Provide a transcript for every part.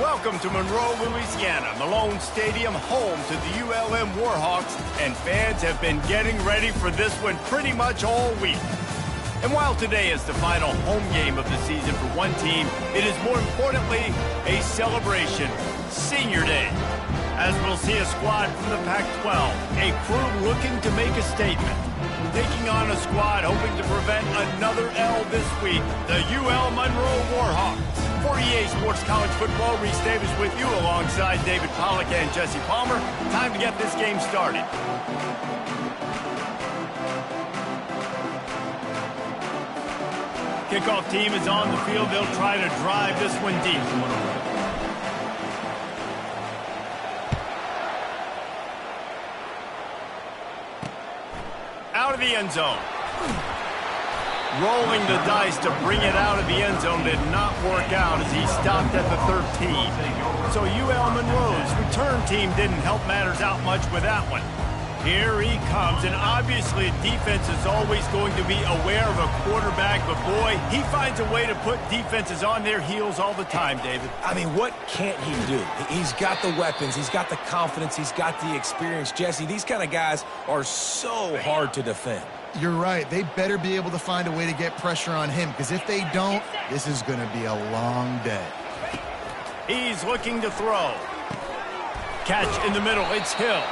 Welcome to Monroe, Louisiana, Malone Stadium, home to the ULM Warhawks, and fans have been getting ready for this one pretty much all week. And while today is the final home game of the season for one team, it is more importantly a celebration, Senior Day. As we'll see a squad from the Pac-12, a crew looking to make a statement. Taking on a squad hoping to prevent another L this week, the UL Monroe Warhawks. For EA Sports College Football, Reese Davis with you alongside David Pollack and Jesse Palmer. Time to get this game started. Kickoff team is on the field. They'll try to drive this one deep. Out of the end zone. Rolling the dice to bring it out of the end zone did not work out as he stopped at the 13. So UL Monroe's return team didn't help matters out much with that one. Here he comes, and obviously defense is always going to be aware of a quarterback, but boy, he finds a way to put defenses on their heels all the time, David. I mean, what can't he do? He's got the weapons, he's got the confidence, he's got the experience. Jesse, these kind of guys are so hard to defend. You're right. They better be able to find a way to get pressure on him, because if they don't, this is going to be a long day. He's looking to throw. Catch in the middle. It's Hill.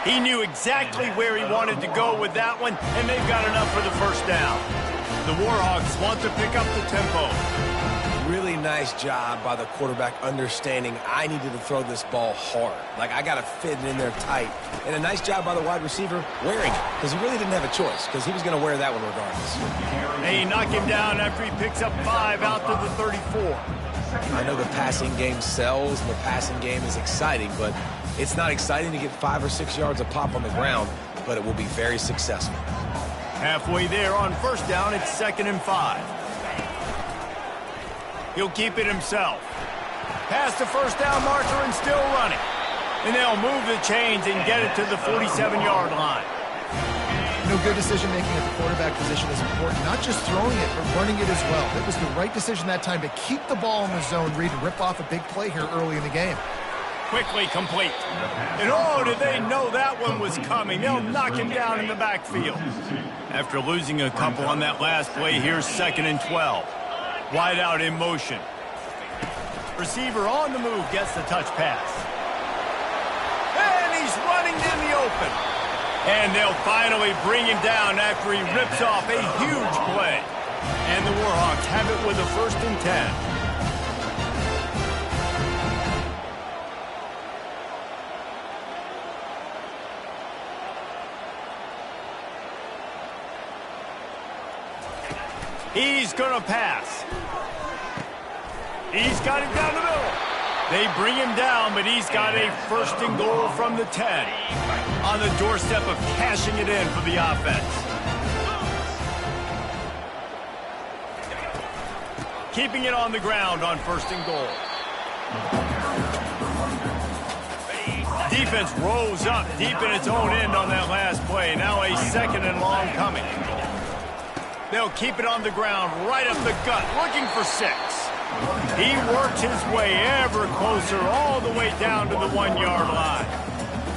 He knew exactly where he wanted to go with that one, and they've got enough for the first down. The Warhawks want to pick up the tempo. Really nice job by the quarterback understanding I needed to throw this ball hard. Like, I got to fit it in there tight. And a nice job by the wide receiver wearing it, because he really didn't have a choice, because he was going to wear that one regardless. They knock him down after he picks up 5 out to the 34. I know the passing game sells, and the passing game is exciting, but it's not exciting to get 5 or 6 yards of pop on the ground, but it will be very successful. Halfway there on first down, it's 2nd and 5. He'll keep it himself. Past the first down marker and still running. And they'll move the chains and get it to the 47-yard line. You know, good decision-making at the quarterback position is important. Not just throwing it, but running it as well. It was the right decision that time to keep the ball in the zone, read and rip off a big play here early in the game. Quickly complete. And oh, did they know that one was coming. They'll knock him down in the backfield. After losing a couple on that last play, here's 2nd and 12. Wide out in motion. Receiver on the move gets the touch pass. And he's running in the open. And they'll finally bring him down after he rips off a huge play. And the Warhawks have it with a 1st and 10. He's going to pass. He's got him down the middle. They bring him down, but he's got a 1st and goal from the 10. On the doorstep of cashing it in for the offense. Keeping it on the ground on 1st and goal. Defense rose up deep in its own end on that last play. Now a 2nd and long coming. They'll keep it on the ground, right up the gut, looking for 6. He works his way ever closer, all the way down to the 1-yard line.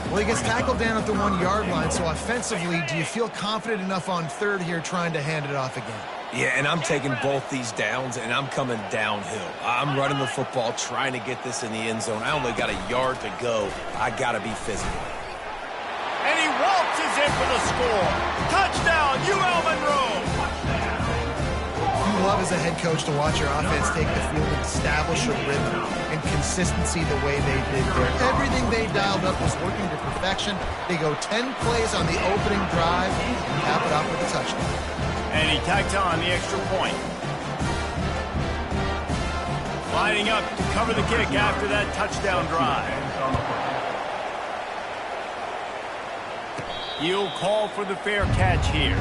Well, he gets tackled down at the 1-yard line, so offensively, do you feel confident enough on 3rd here trying to hand it off again? Yeah, and I'm taking both these downs, and I'm coming downhill. I'm running the football, trying to get this in the end zone. I only got a yard to go. I got to be physical. And he waltzes in for the score. Touchdown, UL Monroe. You love as a head coach to watch your offense take the field and establish a rhythm and consistency the way they did there. Everything they dialed up was working to perfection. They go 10 plays on the opening drive and cap it off with a touchdown. And he tacks on the extra point. Lining up to cover the kick after that touchdown drive. He'll call for the fair catch here.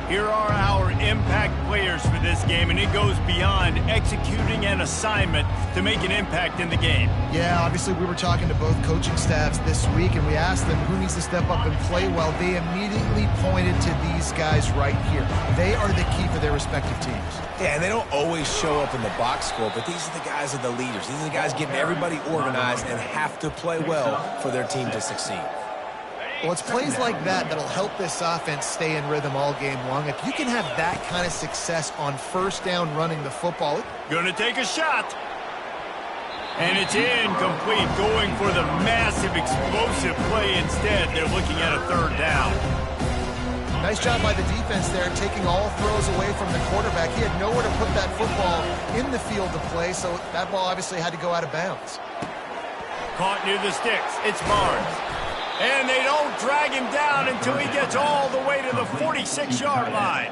Here are our impact players for this game, and it goes beyond executing an assignment to make an impact in the game. Yeah, obviously we were talking to both coaching staffs this week, and we asked them who needs to step up and play well. They immediately pointed to these guys right here. They are the key for their respective teams. Yeah, and they don't always show up in the box score, but these are the guys that are the leaders. These are the guys getting everybody organized and have to play well for their team to succeed. Well, it's plays like that that'll help this offense stay in rhythm all game long. If you can have that kind of success on first down running the football. Gonna take a shot. And it's incomplete, going for the massive explosive play instead. They're looking at a third down. Nice job by the defense there, taking all throws away from the quarterback. He had nowhere to put that football in the field to play, so that ball obviously had to go out of bounds. Caught near the sticks. It's Barnes. And they don't drag him down until he gets all the way to the 46-yard line.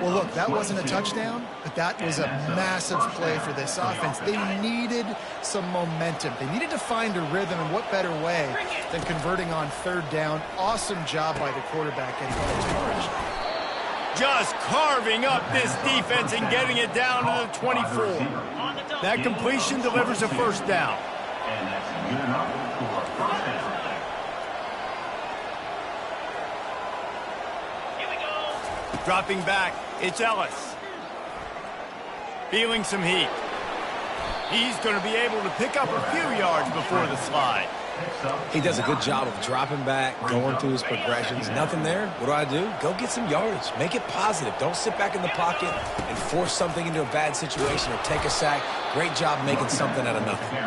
Well, look, that wasn't a touchdown, but that was a massive play for this offense. They needed some momentum. They needed to find a rhythm, and what better way than converting on third down. Awesome job by the quarterback getting all this coverage. Just carving up this defense and getting it down to the 24. That completion delivers a first down. And that's good enough for first down. Dropping back, it's Ellis. Feeling some heat. He's going to be able to pick up a few yards before the slide. He does a good job of dropping back, going through his progressions. Nothing there. What do? Go get some yardage. Make it positive. Don't sit back in the pocket and force something into a bad situation or take a sack. Great job making something out of nothing.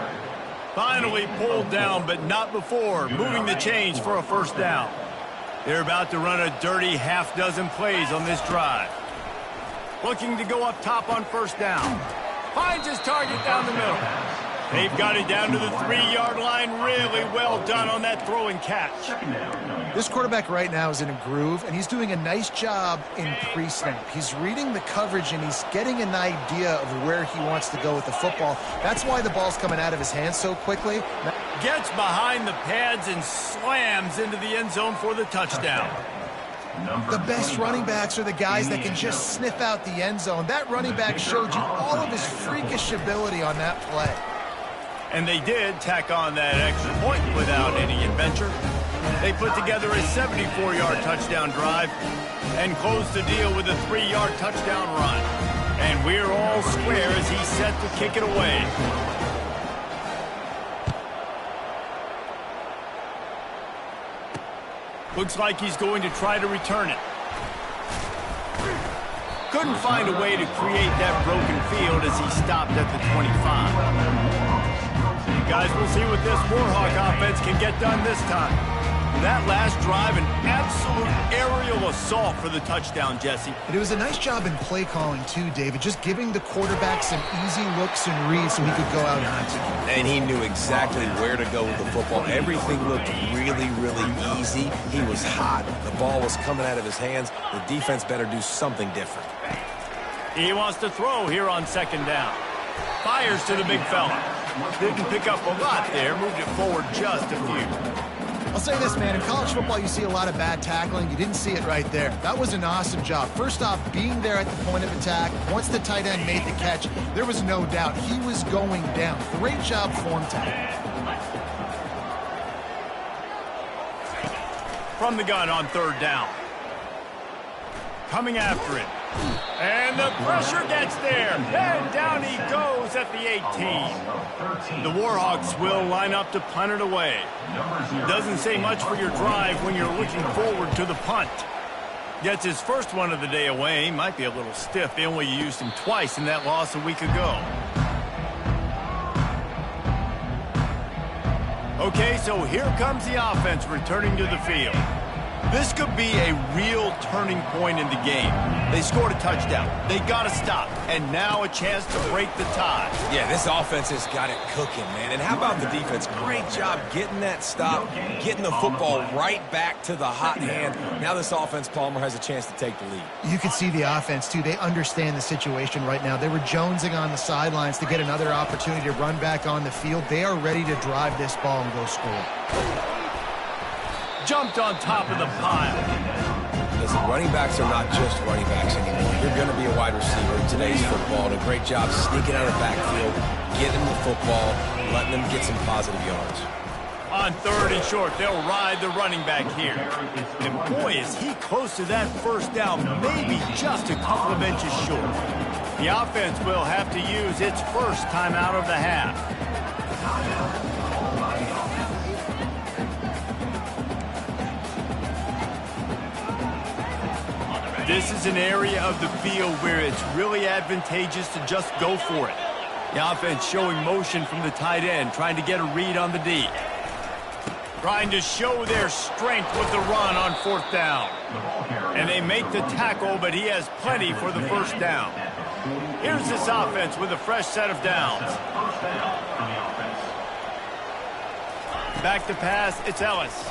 Finally pulled down, but not before moving the chains for a first down. They're about to run a dirty half-dozen plays on this drive. Looking to go up top on first down. Finds his target down the middle. They've got it down to the 3-yard line. Really well done on that throw and catch. This quarterback right now is in a groove, and he's doing a nice job in pre-snap. He's reading the coverage, and he's getting an idea of where he wants to go with the football. That's why the ball's coming out of his hands so quickly. Gets behind the pads and slams into the end zone for the touchdown. The best running backs are the guys that can just sniff out the end zone. That running back showed you all of his freakish ability on that play. And they did tack on that extra point without any adventure. They put together a 74-yard touchdown drive and closed the deal with a 3-yard touchdown run. And we're all square as he's set to kick it away. Looks like he's going to try to return it. Couldn't find a way to create that broken field as he stopped at the 25. Guys, we'll see what this Warhawk offense can get done this time. That last drive, an absolute aerial assault for the touchdown, Jesse. And it was a nice job in play calling, too, David, just giving the quarterback some easy looks and reads so he could go out and execute. And he knew exactly where to go with the football. Everything looked really, really easy. He was hot. The ball was coming out of his hands. The defense better do something different. He wants to throw here on second down. Fires to the big fella. Didn't pick up a lot there. Moved it forward just a few. I'll say this, man. In college football, you see a lot of bad tackling. You didn't see it right there. That was an awesome job. First off, being there at the point of attack. Once the tight end made the catch, there was no doubt he was going down. Great job form tackle. From the gun on third down. Coming after it. And the pressure gets there. And down he goes at the 18. The Warhawks will line up to punt it away. Doesn't say much for your drive when you're looking forward to the punt. Gets his first one of the day away. Might be a little stiff. They only used him twice in that loss a week ago. Okay, so here comes the offense returning to the field. This could be a real turning point in the game. They scored a touchdown. They got to stop. And now a chance to break the tie. Yeah, this offense has got it cooking, man. And how about the defense? Great job getting that stop, getting the football right back to the hot hand. Now this offense, Palmer, has a chance to take the lead. You can see the offense, too. They understand the situation right now. They were jonesing on the sidelines to get another opportunity to run back on the field. They are ready to drive this ball and go score. Jumped on top of the pile. The Listen, running backs are not just running backs anymore. You're going to be a wide receiver in today's football. And a great job sneaking out of the backfield, getting the football, letting them get some positive yards. On 3rd and short, they'll ride the running back here. And boy, is he close to that first down, maybe just a couple of inches short. The offense will have to use its first timeout of the half. This is an area of the field where it's really advantageous to just go for it. The offense showing motion from the tight end, trying to get a read on the D. Trying to show their strength with the run on 4th down. And they make the tackle, but he has plenty for the first down. Here's this offense with a fresh set of downs. Back to pass, it's Ellis.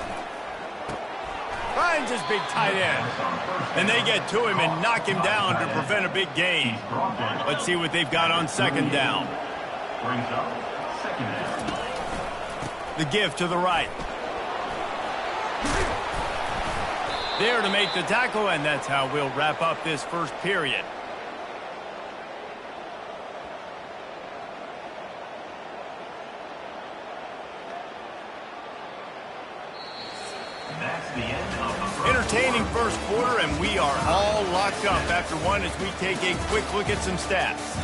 Finds his big tight end. And they get to him and knock him down to prevent a big gain. Let's see what they've got on 2nd down. The give to the right. There to make the tackle, and that's how we'll wrap up this first period. Entertaining first quarter, and we are all locked up after one as we take a quick look at some stats.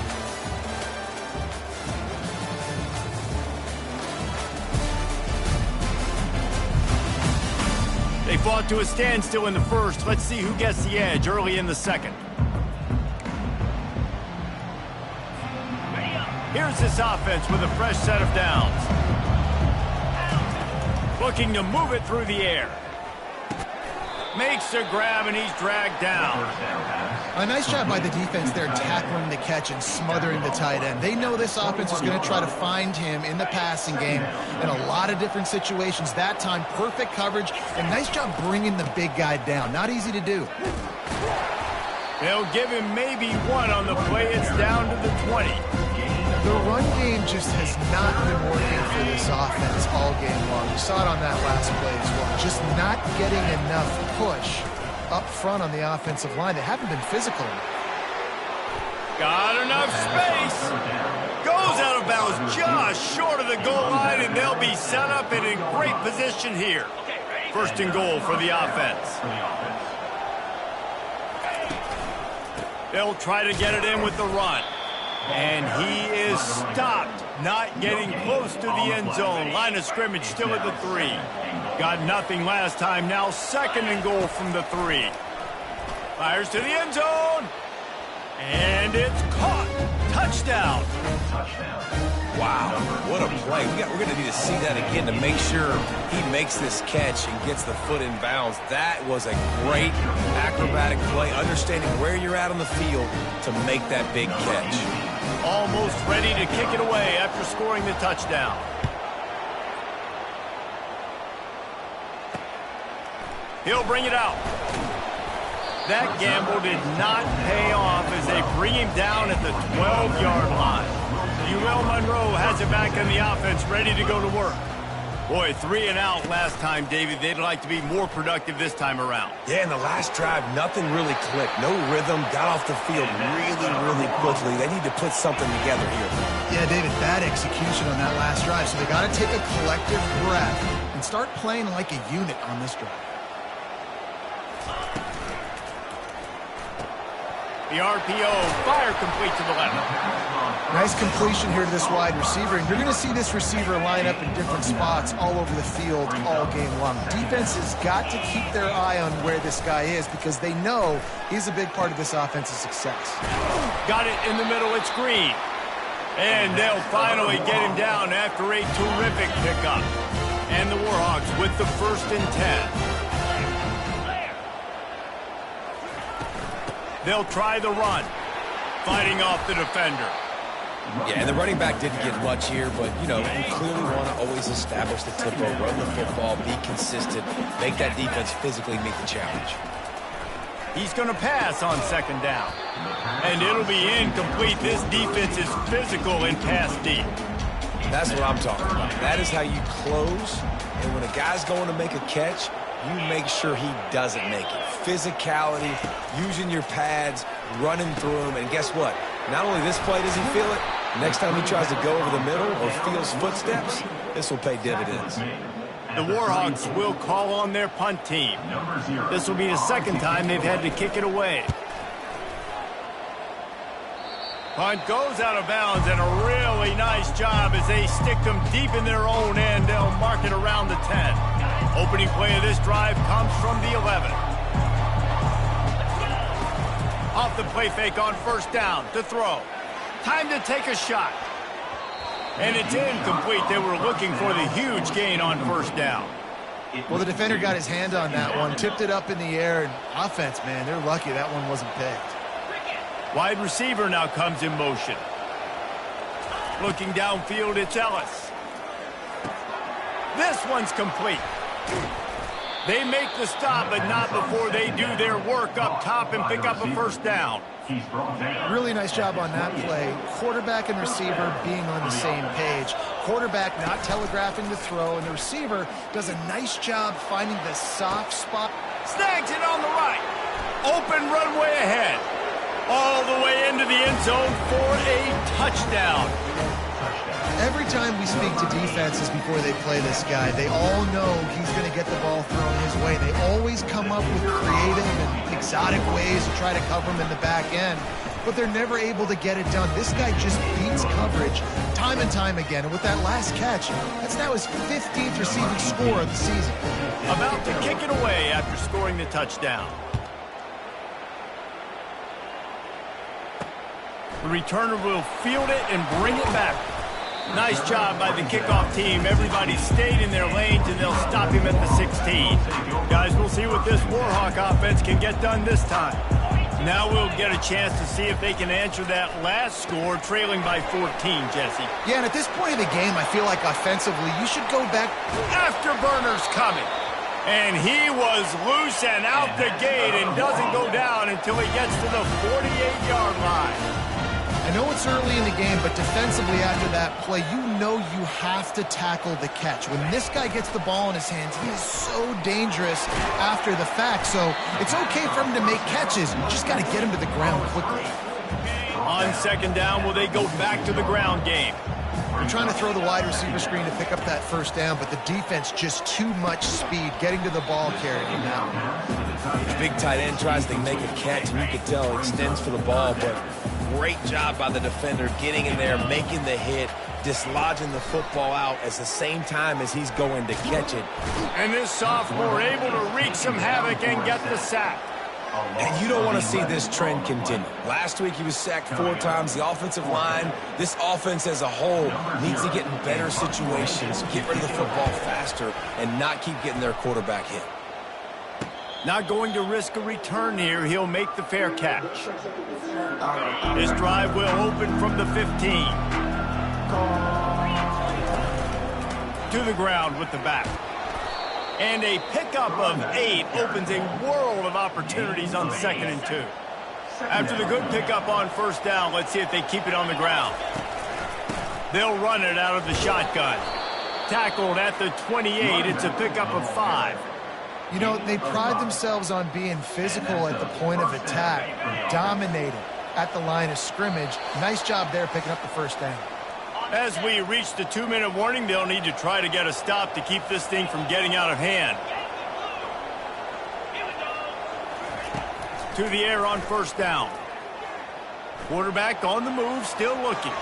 They fought to a standstill in the first. Let's see who gets the edge early in the second. Here's this offense with a fresh set of downs. Looking to move it through the air. Makes a grab, and he's dragged down. A nice job by the defense there, tackling the catch and smothering the tight end. They know this offense is going to try to find him in the passing game in a lot of different situations. That time, perfect coverage, and nice job bringing the big guy down. Not easy to do. They'll give him maybe one on the play. It's down to the 20. The run game just has not been working for this offense all game long. You saw it on that last play as well. Just not getting enough push up front on the offensive line. They haven't been physical. Got enough space. Goes out of bounds just short of the goal line, and they'll be set up and in great position here. 1st and goal for the offense. They'll try to get it in with the run. And he is stopped, not getting close to the end zone. Line of scrimmage still at the 3. Got nothing last time, now 2nd and goal from the 3. Fires to the end zone. And it's caught. Touchdown. Wow, what a play. We're going to need to see that again to make sure he makes this catch and gets the foot in bounds. That was a great acrobatic play, understanding where you're at on the field to make that big catch. Almost ready to kick it away after scoring the touchdown. He'll bring it out. That gamble did not pay off as they bring him down at the 12-yard line. UL Monroe has it back in the offense, ready to go to work. Boy, 3 and out last time, David. They'd like to be more productive this time around. Yeah, in the last drive, nothing really clicked. No rhythm, got off the field really quickly. They need to put something together here. Yeah, David, bad execution on that last drive. So they got to take a collective breath and start playing like a unit on this drive. The RPO, fire complete to the left. Nice completion here to this wide receiver, and you're going to see this receiver line up in different spots all over the field all game long. Defense has got to keep their eye on where this guy is because they know he's a big part of this offense's success. Got it in the middle, it's Green. And they'll finally get him down after a terrific pickup. And the Warhawks with the 1st and 10. They'll try the run, fighting off the defender. Yeah, and the running back didn't get much here, but, you know, you clearly want to always establish the tempo, run the football, be consistent, make that defense physically meet the challenge. He's going to pass on 2nd down. And it'll be incomplete. This defense is physical and pass deep. That's what I'm talking about. That is how you close. And when a guy's going to make a catch, you make sure he doesn't make it. Physicality, using your pads, running through them, and guess what? Not only this play does he feel it, next time he tries to go over the middle or feels footsteps, this will pay dividends. The Warhawks will call on their punt team. This will be the second time they've had to kick it away. Punt goes out of bounds, and a really nice job as they stick them deep in their own end. They'll mark it around the 10. Opening play of this drive comes from the 11. Off the play fake on first down to throw. Time to take a shot. And it's incomplete. They were looking for the huge gain on first down. Well, the defender got his hand on that one, tipped it up in the air, and offense, man, they're lucky that one wasn't picked. Wide receiver now comes in motion. Looking downfield, it's Ellis. This one's complete. They make the stop, but not before they do their work up top and pick up a first down. Really nice job on that play. Quarterback and receiver being on the same page. Quarterback not telegraphing the throw, and the receiver does a nice job finding the soft spot. Snags it on the right. Open runway ahead. All the way into the end zone for a touchdown. Every time we speak to defenses before they play this guy, they all know he's going to get the ball thrown his way. They always come up with creative and exotic ways to try to cover him in the back end, but they're never able to get it done. This guy just beats coverage time and time again, and with that last catch, that's now his 15th receiving score of the season. About to kick it away after scoring the touchdown. The returner will field it and bring it back. Nice job by the kickoff team. Everybody stayed in their lanes, and they'll stop him at the 16. Guys, we'll see what this Warhawk offense can get done this time. Now we'll get a chance to see if they can answer that last score, trailing by 14, Jesse. Yeah, and at this point of the game, I feel like offensively, you should go back. Afterburner's coming. And he was loose and out the gate and doesn't go down until he gets to the 48-yard line. I know it's early in the game, but defensively after that play, you know you have to tackle the catch. When this guy gets the ball in his hands, he is so dangerous after the fact. So it's okay for him to make catches. You just got to get him to the ground quickly. On second down, will they go back to the ground game? They're trying to throw the wide receiver screen to pick up that first down, but the defense just too much speed getting to the ball carrier now. The big tight end tries to make a catch, and you can tell extends for the ball, but great job by the defender getting in there, making the hit, dislodging the football out at the same time as he's going to catch it. And this sophomore able to wreak some havoc and get the sack. And you don't want to see this trend continue. Last week he was sacked 4 times. The offensive line, this offense as a whole, needs to get in better situations, get rid of the football faster, and not keep getting their quarterback hit. Not going to risk a return here. He'll make the fair catch. This drive will open from the 15. To the ground with the back. And a pickup of 8 opens a world of opportunities on 2nd and 2. After the good pickup on first down, let's see if they keep it on the ground. They'll run it out of the shotgun. Tackled at the 28. It's a pickup of 5. You know, they pride themselves on being physical at the point of attack, dominating at the line of scrimmage. Nice job there picking up the first down. As we reach the 2-minute warning, they'll need to try to get a stop to keep this thing from getting out of hand. To the air on first down. Quarterback on the move, still looking.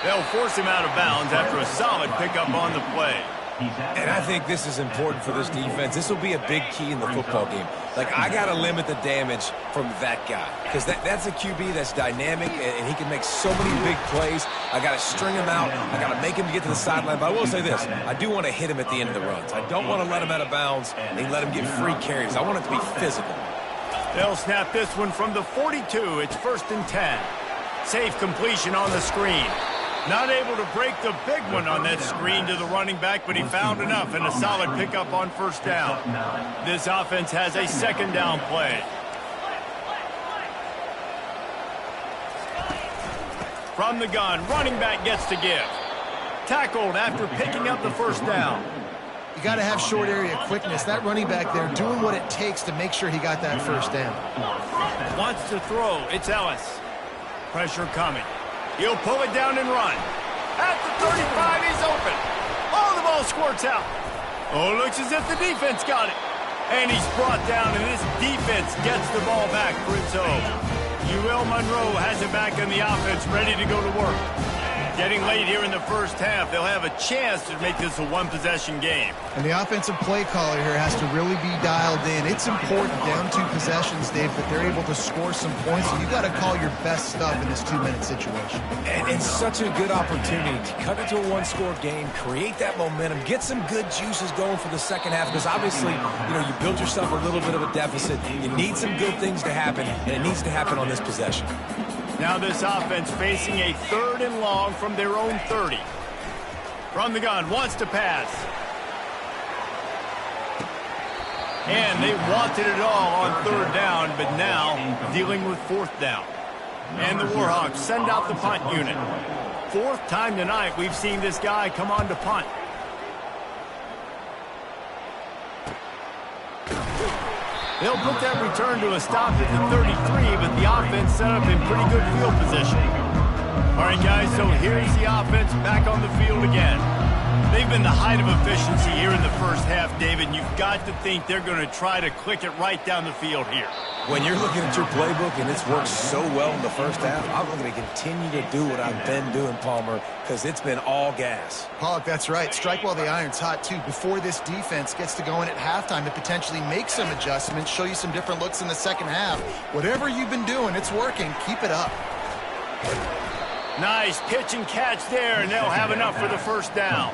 They'll force him out of bounds after a solid pickup on the play. And I think this is important for this defense. This will be a big key in the football game. Like, I got to limit the damage from that guy because that's a QB that's dynamic, and he can make so many big plays. I got to string him out. I got to make him get to the sideline. But I will say this. I do want to hit him at the end of the runs. I don't want to let him out of bounds and let him get free carries. I want it to be physical. They'll snap this one from the 42. It's 1st and 10. Safe completion on the screen. Not able to break the big one on that screen to the running back, but he found enough and a solid pickup on first down. This offense has a 2nd down play. From the gun, running back gets to give. Tackled after picking up the first down. You got to have short area quickness. That running back there doing what it takes to make sure he got that first down. Wants to throw. It's Ellis. Pressure coming. He'll pull it down and run. At the 35, he's open. Oh, the ball squirts out. Oh, looks as if the defense got it. And he's brought down, and this defense gets the ball back for its own. UL Monroe has it back in the offense, ready to go to work. Getting late here in the first half, they'll have a chance to make this a one-possession game. And the offensive play caller here has to really be dialed in. It's important down 2 possessions, Dave, that they're able to score some points. So you got to call your best stuff in this 2-minute situation. And it's such a good opportunity to cut it to a one-score game, create that momentum, get some good juices going for the second half, because obviously, you built yourself a little bit of a deficit. You need some good things to happen, and it needs to happen on this possession. Now this offense facing a 3rd and long from their own 30. From the gun, wants to pass. And they wanted it all on 3rd down, but now dealing with 4th down. And the Warhawks send out the punt unit. 4th time tonight we've seen this guy come on to punt. They'll put that return to a stop at the 33, but the offense set up in pretty good field position. All right, guys, so here's the offense back on the field again. They've been the height of efficiency here in the first half, David. You've got to think they're going to try to click it right down the field here. When you're looking at your playbook and it's worked so well in the first half, I'm going to continue to do what I've been doing, Palmer, because it's been all gas. Pollock, that's right. Strike while the iron's hot, too. Before this defense gets to go in at halftime to potentially make some adjustments, show you some different looks in the second half. Whatever you've been doing, it's working. Keep it up. Nice pitch and catch there, and they'll have enough for the first down.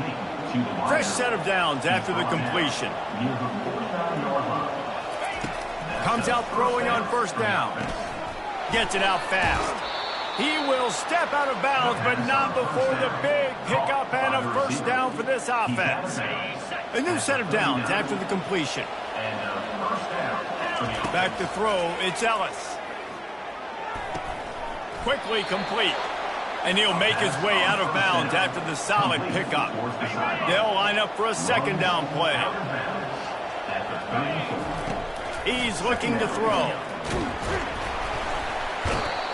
Fresh set of downs after the completion. Comes out throwing on first down. Gets it out fast. He will step out of bounds, but not before the big pickup and a first down for this offense. A new set of downs after the completion. Back to throw, it's Ellis. Quickly complete. And he'll make his way out of bounds after the solid pickup. They'll line up for a second down play. He's looking to throw.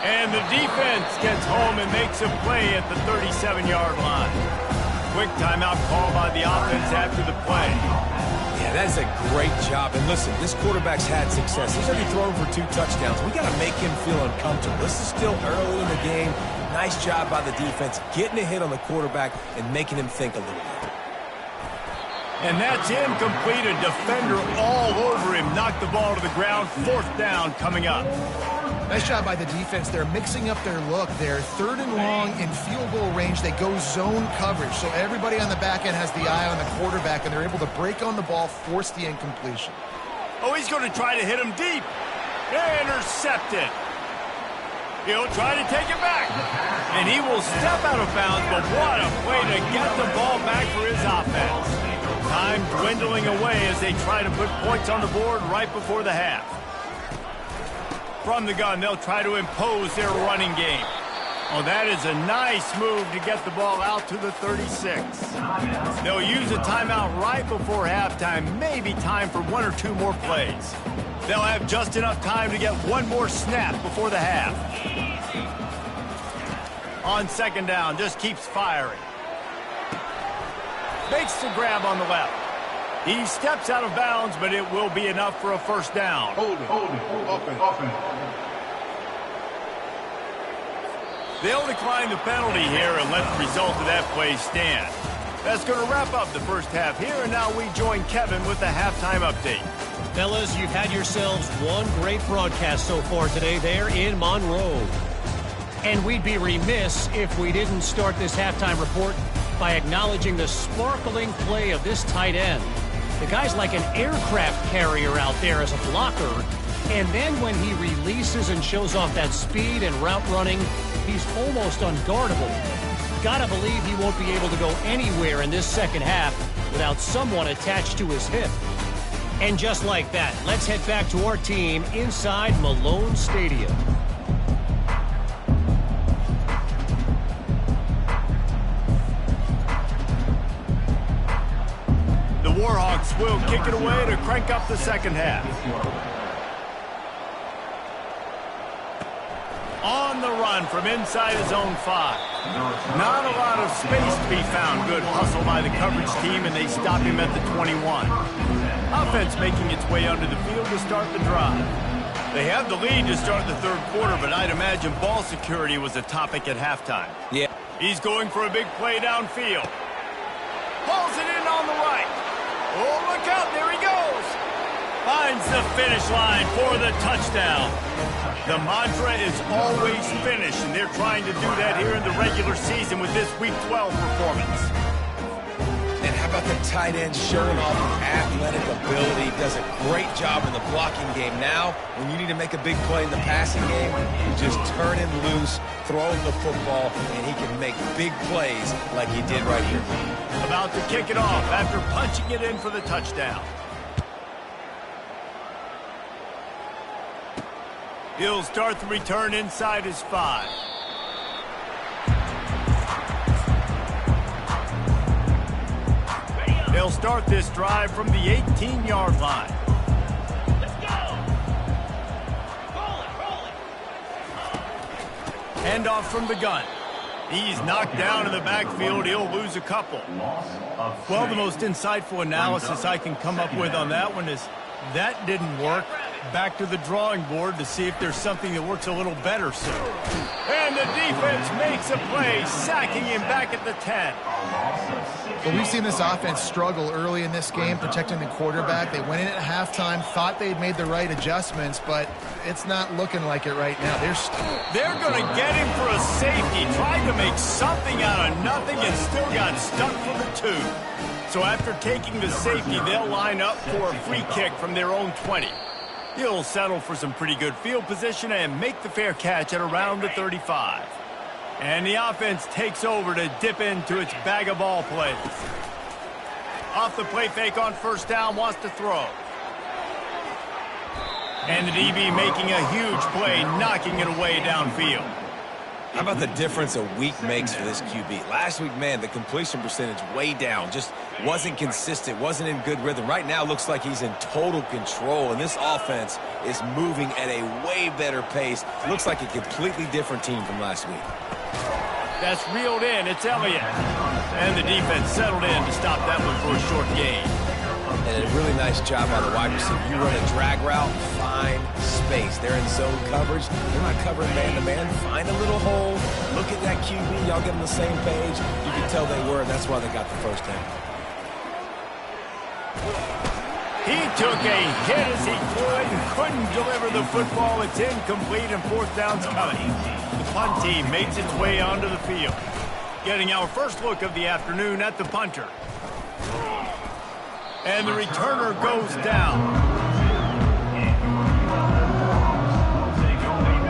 And the defense gets home and makes a play at the 37-yard line. Quick timeout call by the offense after the play. Yeah, that's a great job. And listen, this quarterback's had success. He's already thrown for 2 touchdowns. We got to make him feel uncomfortable. This is still early in the game. Nice job by the defense, getting a hit on the quarterback and making him think a little bit. And that's incomplete. A defender all over him. Knocked the ball to the ground. 4th down coming up. Nice job by the defense. They're mixing up their look. They're 3rd and long in field goal range. They go zone coverage. So everybody on the back end has the eye on the quarterback, and they're able to break on the ball, force the incompletion. Oh, he's going to try to hit him deep. Intercepted. He'll try to take it back. And he will step out of bounds, but what a play to get the ball back for his offense. Time dwindling away as they try to put points on the board right before the half. From the gun, they'll try to impose their running game. Oh, that is a nice move to get the ball out to the 36. They'll use a timeout right before halftime, maybe time for 1 or 2 more plays. They'll have just enough time to get 1 more snap before the half. On second down, just keeps firing. Makes the grab on the left. He steps out of bounds, but it will be enough for a first down. Hold it. Offense. They'll decline the penalty here and let the result of that play stand. That's going to wrap up the first half here, and now we join Kevin with the halftime update. Fellas, you've had yourselves one great broadcast so far today there in Monroe. And we'd be remiss if we didn't start this halftime report by acknowledging the sparkling play of this tight end. The guy's like an aircraft carrier out there as a blocker. And then when he releases and shows off that speed and route running, he's almost unguardable. Gotta believe he won't be able to go anywhere in this second half without someone attached to his hip. And just like that, let's head back to our team inside Malone Stadium. The Warhawks defense will kick it away to crank up the second half. On the run from inside his own 5. Not a lot of space to be found. Good hustle by the coverage team, and they stop him at the 21. Offense making its way onto the field to start the drive. They have the lead to start the third quarter, but I'd imagine ball security was a topic at halftime. Yeah. He's going for a big play downfield. Pulls it in on the right. Oh, look out, there he goes. Finds the finish line for the touchdown. The mantra is always finish, and they're trying to do that here in the regular season with this Week 12 performance. And how about the tight end showing off athletic ability? Does a great job in the blocking game. Now, when you need to make a big play in the passing game, you just turn him loose, throw him the football, and he can make big plays like he did right here. About to kick it off after punching it in for the touchdown. He'll start the return inside his 5. They'll start this drive from the 18-yard line. Let's go. Roll it. Handoff from the gun. He's knocked down in the backfield. He'll lose a couple. Well, the most insightful analysis I can come up with on that one is that didn't work. Back to the drawing board to see if there's something that works a little better soon. And the defense makes a play, sacking him back at the 10. Well, we've seen this offense struggle early in this game, protecting the quarterback. They went in at halftime, thought they'd made the right adjustments, but it's not looking like it right now. They're going to get him for a safety, tried to make something out of nothing and still got stuck for the 2. So after taking the safety, they'll line up for a free kick from their own 20. He'll settle for some pretty good field position and make the fair catch at around the 35. And the offense takes over to dip into its bag of ball plays. Off the play fake on first down, wants to throw. And the DB making a huge play, knocking it away downfield. How about the difference a week makes for this QB? Last week, man, the completion percentage way down. Just wasn't consistent, wasn't in good rhythm. Right now, looks like he's in total control, and this offense is moving at a way better pace. Looks like a completely different team from last week. That's reeled in. It's Elliott. And the defense settled in to stop that one for a short gain. And a really nice job by the wide receiver. You run a drag route, find space. They're in zone coverage. They're not covering man-to-man. Find a little hole. Look at that QB. Y'all get on the same page. You can tell they were, and that's why they got the first down. He took a hit as he could and couldn't deliver the football. It's incomplete and fourth down's coming. The punt team makes its way onto the field. Getting our first look of the afternoon at the punter. And the returner goes down.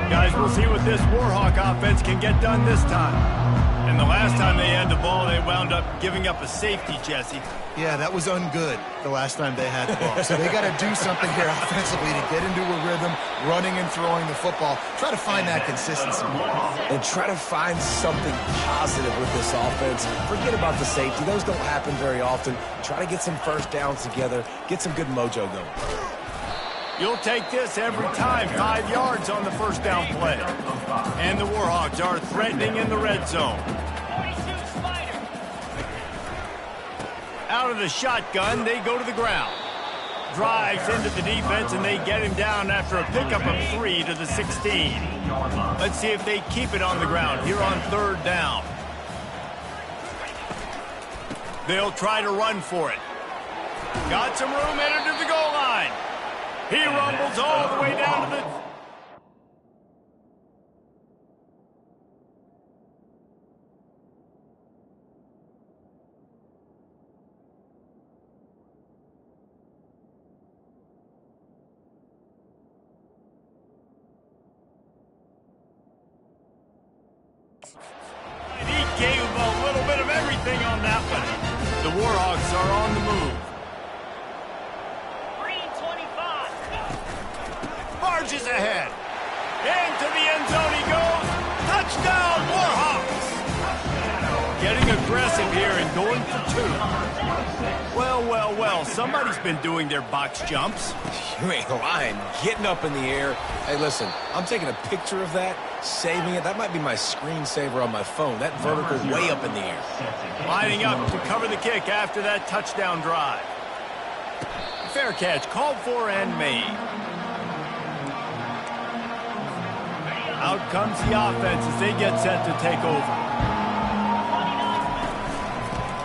Guys, we'll see what this Warhawk offense can get done this time. And the last time they had the ball, they wound up giving up a safety, Jesse. Yeah, that was ungood the last time they had the ball. So they got to do something here offensively to get into a rhythm, running and throwing the football. Try to find that consistency. And try to find something positive with this offense. Forget about the safety. Those don't happen very often. Try to get some first downs together. Get some good mojo going. You'll take this every time. 5 yards on the first down play. And the Warhawks are threatening in the red zone. Out of the shotgun, they go to the ground. Drives into the defense, and they get him down after a pickup of 3 to the 16. Let's see if they keep it on the ground here on third down. They'll try to run for it. Got some room, headed to the goal line. He rumbles all the way down to the... He gave a little bit of everything on that one. The Warhawks are on the move. Green 25. Marches ahead. Into the end zone he goes. Touchdown, Warhawks. Getting aggressive here and going for two. Well, well, well, somebody's been doing their box jumps. You ain't lying. Getting up in the air. Hey, listen, I'm taking a picture of that, saving it. That might be my screensaver on my phone. That vertical way up in the air. Lining up to cover the kick after that touchdown drive. Fair catch called for and made. Out comes the offense as they get set to take over.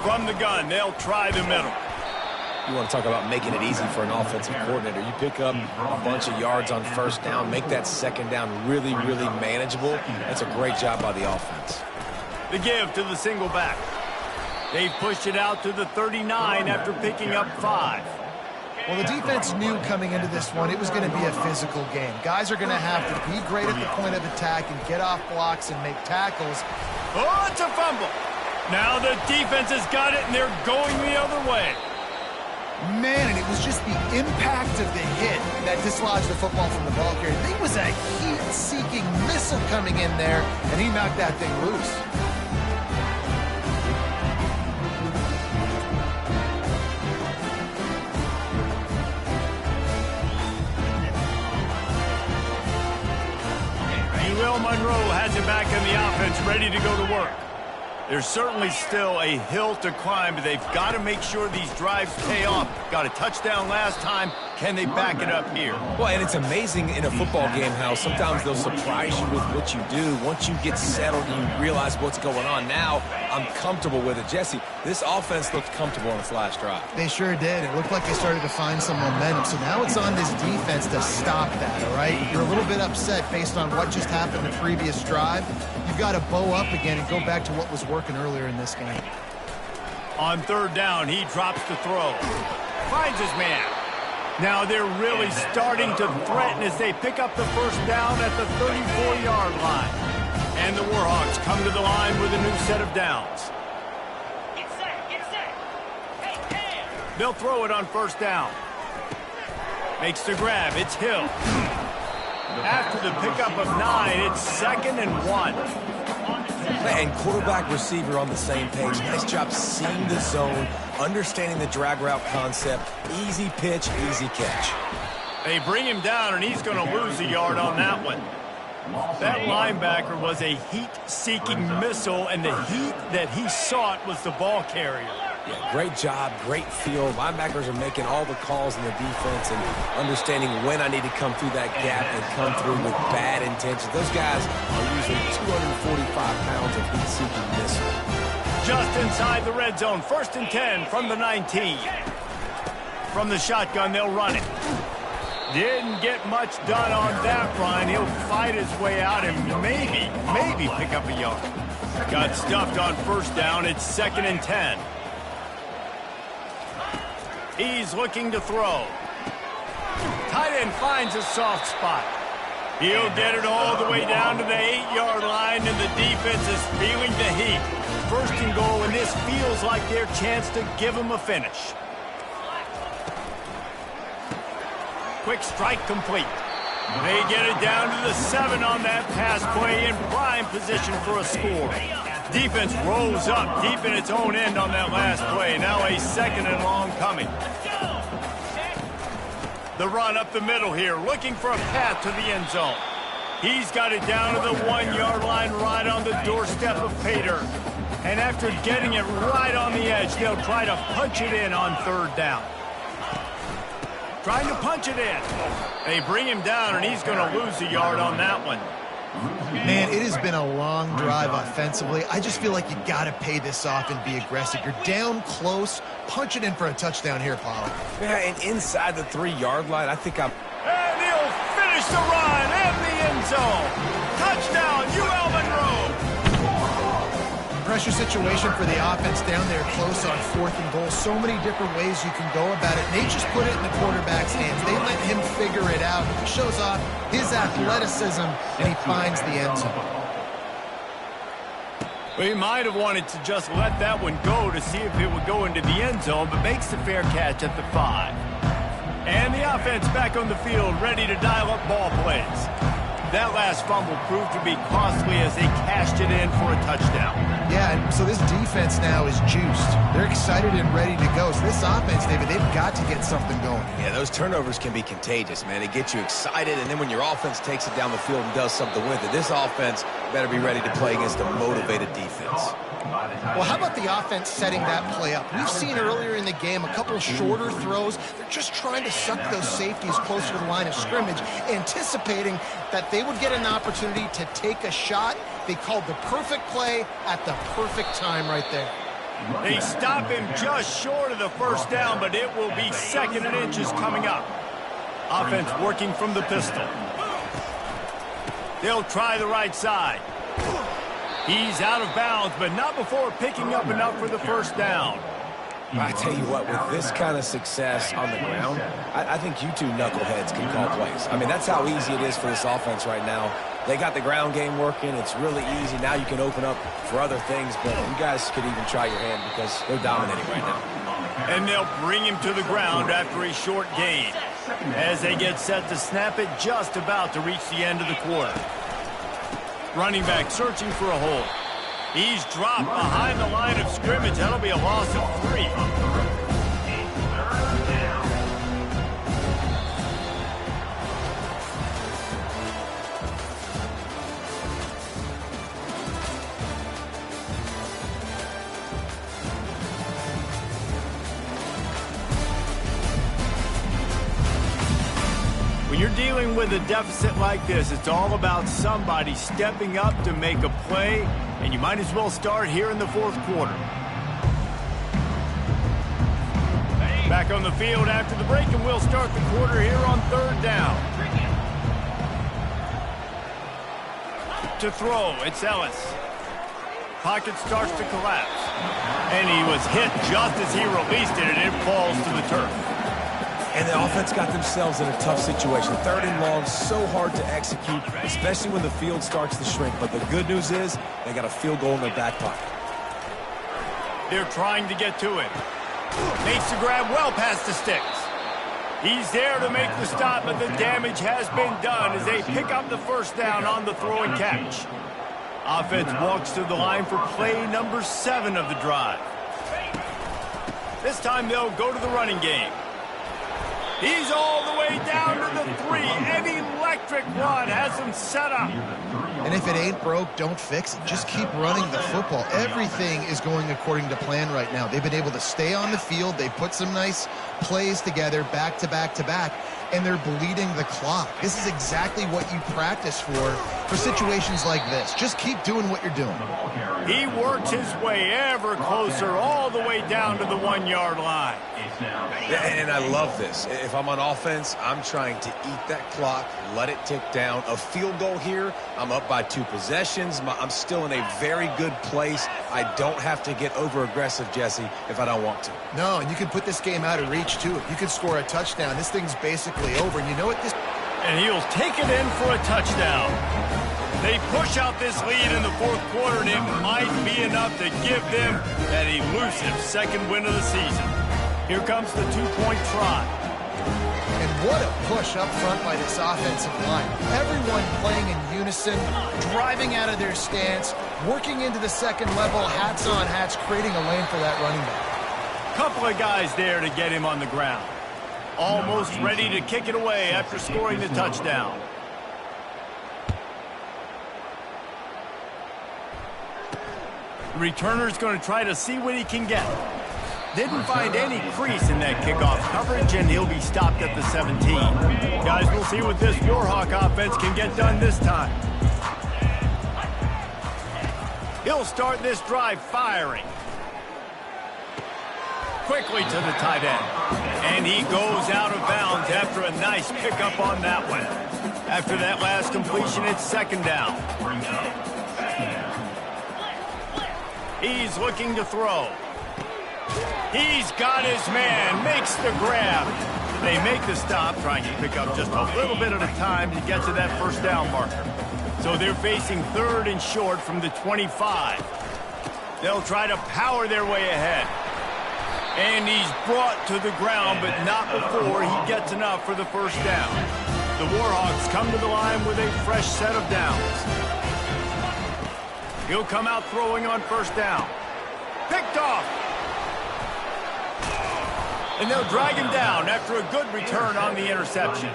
From the gun, they'll try the middle. You want to talk about making it easy for an offensive coordinator. You pick up a bunch of yards on first down, make that second down really, really manageable. That's a great job by the offense. The give to the single back. They've pushed it out to the 39 after picking up 5. Well, the defense knew coming into this one it was going to be a physical game. Guys are going to have to be great at the point of attack and get off blocks and make tackles. Oh, it's a fumble. Now the defense has got it, and they're going the other way. Man, and it was just the impact of the hit that dislodged the football from the ball carrier. There was a heat-seeking missile coming in there, and he knocked that thing loose. Monroe has it back in the offense, ready to go to work. There's certainly still a hill to climb, but they've got to make sure these drives pay off. Got a touchdown last time. Can they back it up here? Well, and it's amazing in a football game how sometimes they'll surprise you with what you do. Once you get settled and you realize what's going on, now I'm comfortable with it. Jesse, this offense looked comfortable on its last drive. They sure did. It looked like they started to find some momentum. So now it's on this defense to stop that, all right? You're a little bit upset based on what just happened the previous drive. You've got to bow up again and go back to what was working earlier in this game. On third down, he drops the throw. Finds his man. Now they're really starting to threaten as they pick up the first down at the 34-yard line. And the Warhawks come to the line with a new set of downs. Get set, get set. Hey, They'll throw it on first down. Makes the grab. It's Hill. After the pickup of 9, it's 2nd and 1. And quarterback receiver on the same page. Nice job seeing the zone, understanding the drag route concept. Easy pitch, easy catch. They bring him down, and he's going to lose a yard on that one. That linebacker was a heat-seeking missile, and the heat that he sought was the ball carrier. Yeah, great job, great feel. Linebackers are making all the calls in the defense and understanding when I need to come through that gap and come through with bad intentions. Those guys are usually 245 pounds of heat-seeking missile. Just inside the red zone, 1st and 10 from the 19. From the shotgun, they'll run it. Didn't get much done on that run. He'll fight his way out and maybe pick up a yard. Got stuffed on first down. It's 2nd and 10. He's looking to throw. Tight end finds a soft spot. He'll get it all the way down to the 8-yard line, and the defense is feeling the heat. 1st and goal, and this feels like their chance to give them a finish. Quick strike complete. They get it down to the 7 on that pass play, in prime position for a score. Defense rolls up deep in its own end on that last play. Now a 2nd and long coming. The run up the middle here, looking for a path to the end zone. He's got it down to the 1-yard line, right on the doorstep of Pater. And after getting it right on the edge, they'll try to punch it in on 3rd down. Trying to punch it in. They bring him down, and he's going to lose a yard on that one. Man, it has been a long drive offensively. I just feel like you got to pay this off and be aggressive. You're down close. Punch it in for a touchdown here, Paulo. Yeah, and inside the 3-yard line, I think I'm... And he'll finish the run in the end zone. Touchdown, UL Monroe. Pressure situation for the offense down there close on 4th and goal. So many different ways you can go about it. And they just put it in the quarterback's hands. They let him figure it out. He shows off his athleticism, and he finds the end zone. Well, he might have wanted to just let that one go to see if it would go into the end zone, but makes the fair catch at the 5. And the offense back on the field, ready to dial up ball plays. That last fumble proved to be costly as they cashed it in for a touchdown. Yeah, and so this defense now is juiced. They're excited and ready to go. So this offense, David, they've got to get something going. Yeah, those turnovers can be contagious, man. They get you excited, and then when your offense takes it down the field and does something with it, this offense better be ready to play against a motivated defense. Well, how about the offense setting that play up? We've seen earlier in the game a couple shorter throws. They're just trying to suck those safeties closer to the line of scrimmage, anticipating that they would get an opportunity to take a shot. They called the perfect play at the perfect time right there. They stop him just short of the first down, but it will be 2nd and inches coming up. Offense working from the pistol. They'll try the right side. He's out of bounds, but not before picking up enough for the first down. I tell you what, with this kind of success on the ground, I think you two knuckleheads can call plays. I mean, that's how easy it is for this offense right now. They got the ground game working. It's really easy. Now you can open up for other things, but you guys could even try your hand because they're dominating right now. And they'll bring him to the ground after a short gain as they get set to snap it just about to reach the end of the quarter. Running back searching for a hole. He's dropped behind the line of scrimmage. That'll be a loss of 3. When you're dealing with a deficit like this, it's all about somebody stepping up to make a play, and you might as well start here in the 4th quarter. Back on the field after the break, and we'll start the quarter here on 3rd down. To throw, it's Ellis. Pocket starts to collapse. And he was hit just as he released it, and it falls to the turf. And the offense got themselves in a tough situation. 3rd and long, so hard to execute, especially when the field starts to shrink. But the good news is they got a field goal in their back pocket. They're trying to get to it. Makes the grab well past the sticks. He's there to make the stop, but the damage has been done as they pick up the first down on the throw and catch. Offense walks to the line for play number 7 of the drive. This time they'll go to the running game. He's all the way down to the 3. An electric run has him set up. And if it ain't broke, don't fix it. Just keep running the football. Everything is going according to plan right now. They've been able to stay on the field. They've put some nice plays together back to back to back, and they're bleeding the clock. This is exactly what you practice for situations like this. Just keep doing what you're doing. He works his way ever closer all the way down to the 1-yard line. And I love this. If I'm on offense, I'm trying to eat that clock, let it tick down. A field goal here, I'm up by 2 possessions. I'm still in a very good place. I don't have to get over-aggressive, Jesse, if I don't want to. No, and you can put this game out of reach, too. If you can score a touchdown, this thing's basically over. And you know what this... And he'll take it in for a touchdown. They push out this lead in the 4th quarter, and it might be enough to give them that elusive 2nd win of the season. Here comes the 2-point try. And what a push up front by this offensive line. Everyone playing in unison, driving out of their stance, working into the 2nd level, hats on hats, creating a lane for that running back. Couple of guys there to get him on the ground. Almost ready to kick it away after scoring the touchdown. The returner's going to try to see what he can get. Didn't find any crease in that kickoff coverage, and he'll be stopped at the 17. Guys, we'll see what this Warhawk offense can get done this time. He'll start this drive firing. Quickly to the tight end. And he goes out of bounds after a nice pickup on that one. After that last completion, it's 2nd down. He's looking to throw. He's got his man, makes the grab. They make the stop, trying to pick up just a little bit at a time to get to that first down marker. So they're facing 3rd and short from the 25. They'll try to power their way ahead. And he's brought to the ground, but not before he gets enough for the first down. The Warhawks come to the line with a fresh set of downs. He'll come out throwing on first down. Picked off. And they'll drag him down after a good return on the interception.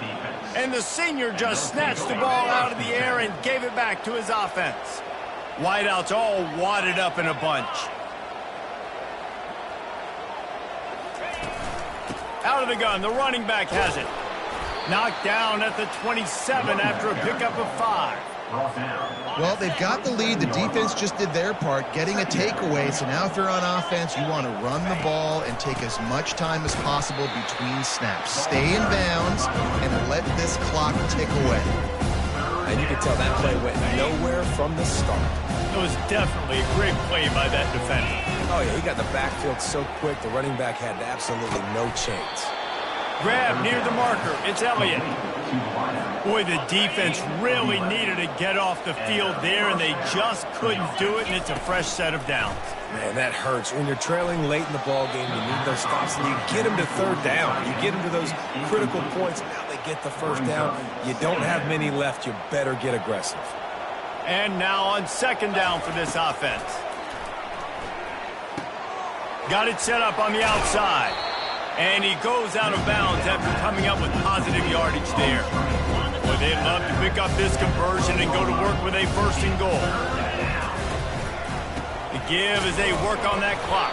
And the senior just snatched the ball out of the air and gave it back to his offense. Wideouts all wadded up in a bunch. Out of the gun, the running back has it. Knocked down at the 27 after a pickup of 5. Well, they've got the lead. The defense just did their part, getting a takeaway. So now if you're on offense, you want to run the ball and take as much time as possible between snaps. Stay in bounds and let this clock tick away. And you can tell that play went nowhere from the start. It was definitely a great play by that defender. Oh, yeah, he got the backfield so quick, the running back had absolutely no chance. Grab near the marker. It's Elliott. Boy, the defense really needed to get off the field there, and they just couldn't do it, and it's a fresh set of downs. Man, that hurts. When you're trailing late in the ball game, you need those stops, and you get them to third down. You get them to those critical points, and now they get the first down. You don't have many left. You better get aggressive. And now on second down for this offense. Got it set up on the outside. And he goes out of bounds after coming up with positive yardage there. Well, they'd love to pick up this conversion and go to work with a first and goal. The give as they work on that clock.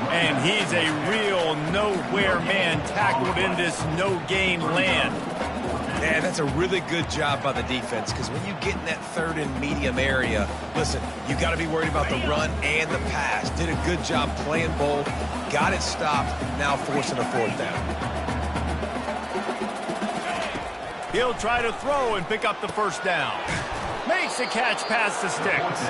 And he's a real nowhere man tackled in this no-gain land. Yeah, that's a really good job by the defense, because when you get in that third and medium area, listen, you got to be worried about the run and the pass. Did a good job playing both, got it stopped, now forcing a fourth down. He'll try to throw and pick up the first down. Makes the catch past the sticks.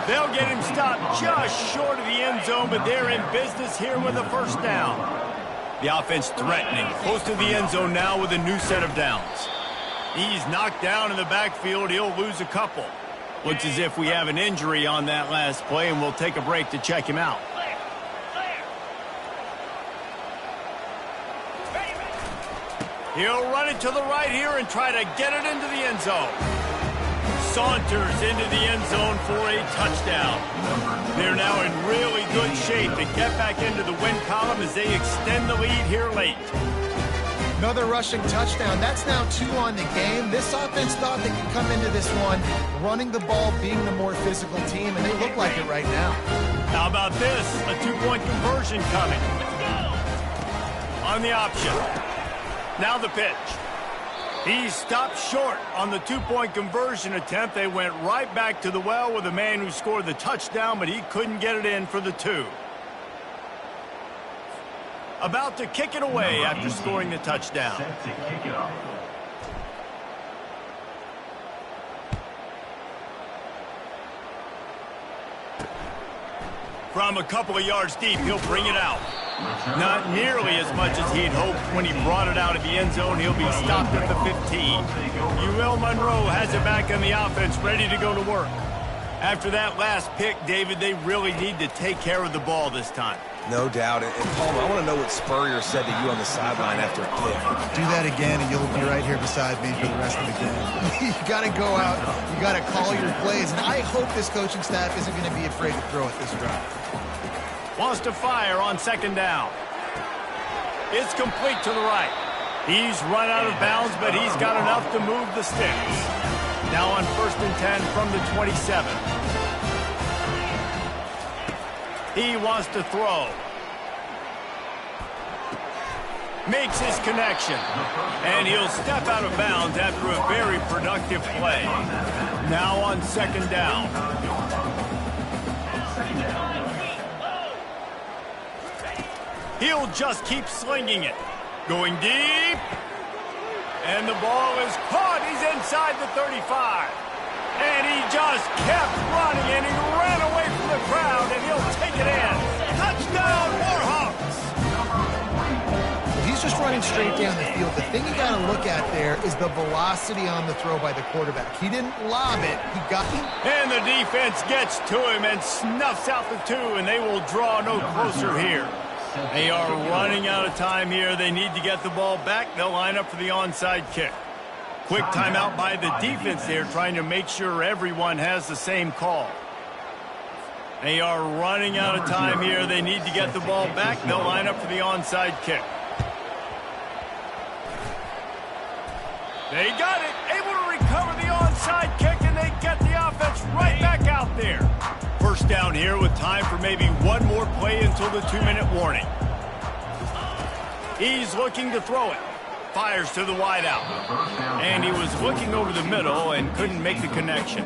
They'll get him stopped just short of the end zone, but they're in business here with a first down. The offense threatening, close to the end zone now with a new set of downs. He's knocked down in the backfield. He'll lose a couple. Looks as if we have an injury on that last play, and we'll take a break to check him out. He'll run it to the right here and try to get it into the end zone. Saunters into the end zone for a touchdown. They're now in really good shape to get back into the win column as they extend the lead here late. Another rushing touchdown. That's now 2 on the game. This offense thought they could come into this one running the ball, being the more physical team, and they look like it right now. How about this? A 2-point conversion coming. On the option. Now the pitch. He stopped short on the 2-point conversion attempt. They went right back to the well with the man who scored the touchdown, but he couldn't get it in for the 2. About to kick it away after scoring the touchdown. From a couple of yards deep, he'll bring it out. Not nearly as much as he'd hoped when he brought it out of the end zone. He'll be stopped at the 15. UL Monroe has it back on the offense, ready to go to work. After that last pick, David, they really need to take care of the ball this time. No doubt. And Palmer, I want to know what Spurrier said to you on the sideline after a pick. Do that again, and you'll be right here beside me for the rest of the game. You got to go out. You got to call your plays. And I hope this coaching staff isn't going to be afraid to throw at this drive. Wants to fire on second down. It's complete to the right. He's run out of bounds, but he's got enough to move the sticks. Now on 1st and 10 from the 27. He wants to throw. Makes his connection. And he'll step out of bounds after a very productive play. Now on second down. He'll just keep slinging it. Going deep. And the ball is caught. He's inside the 35. And he just kept running, and he ran away from the crowd, and he'll take it in. Touchdown, Warhawks! He's just running straight down the field. The thing you got to look at there is the velocity on the throw by the quarterback. He didn't lob it. He got him. And the defense gets to him and snuffs out the 2, and they will draw no closer here. They are running out of time here. They need to get the ball back. They'll line up for the onside kick. Quick timeout by the defense there, trying to make sure everyone has the same call. They are running out of time here. They need to get the ball back. They'll line up for the onside kick. They got it. Able to recover the onside kick, and they get the offense right back out there. First down here with time for maybe one more play until the 2-minute warning. He's looking to throw it. Fires to the wideout. And he was looking over the middle and couldn't make the connection.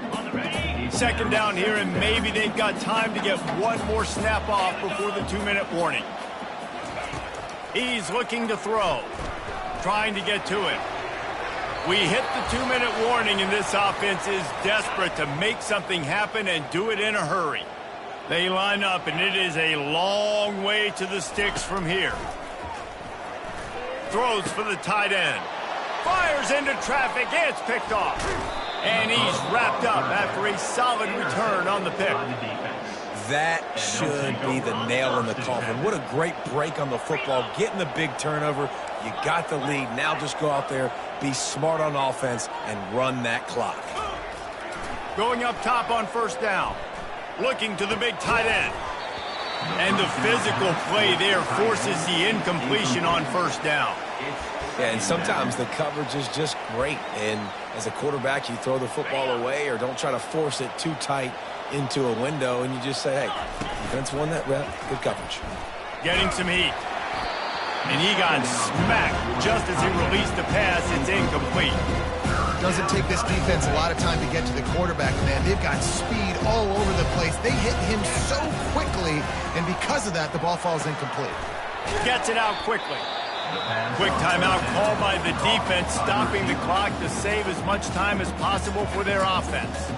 Second down here, and maybe they've got time to get one more snap off before the 2-minute warning. He's looking to throw. Trying to get to it. We hit the 2-minute warning, and this offense is desperate to make something happen and do it in a hurry. They line up, and it is a long way to the sticks from here. Throws for the tight end. Fires into traffic. It's picked off. And he's wrapped up after a solid return on the pick. That should be the nail in the coffin. What a great break on the football. Getting the big turnover. You got the lead. Now just go out there, be smart on offense, and run that clock. Going up top on first down. Looking to the big tight end. And the physical play there forces the incompletion on first down. Yeah, and sometimes the coverage is just great. And as a quarterback, you throw the football away or don't try to force it too tight into a window, and you just say, hey, defense won that rep, good coverage. Getting some heat. And he got smacked just as he released the pass. It's incomplete. Doesn't take this defense a lot of time to get to the quarterback, man. They've got speed all over the place. They hit him so quickly, and because of that, the ball falls incomplete. Gets it out quickly. Quick timeout called by the defense, stopping the clock to save as much time as possible for their offense.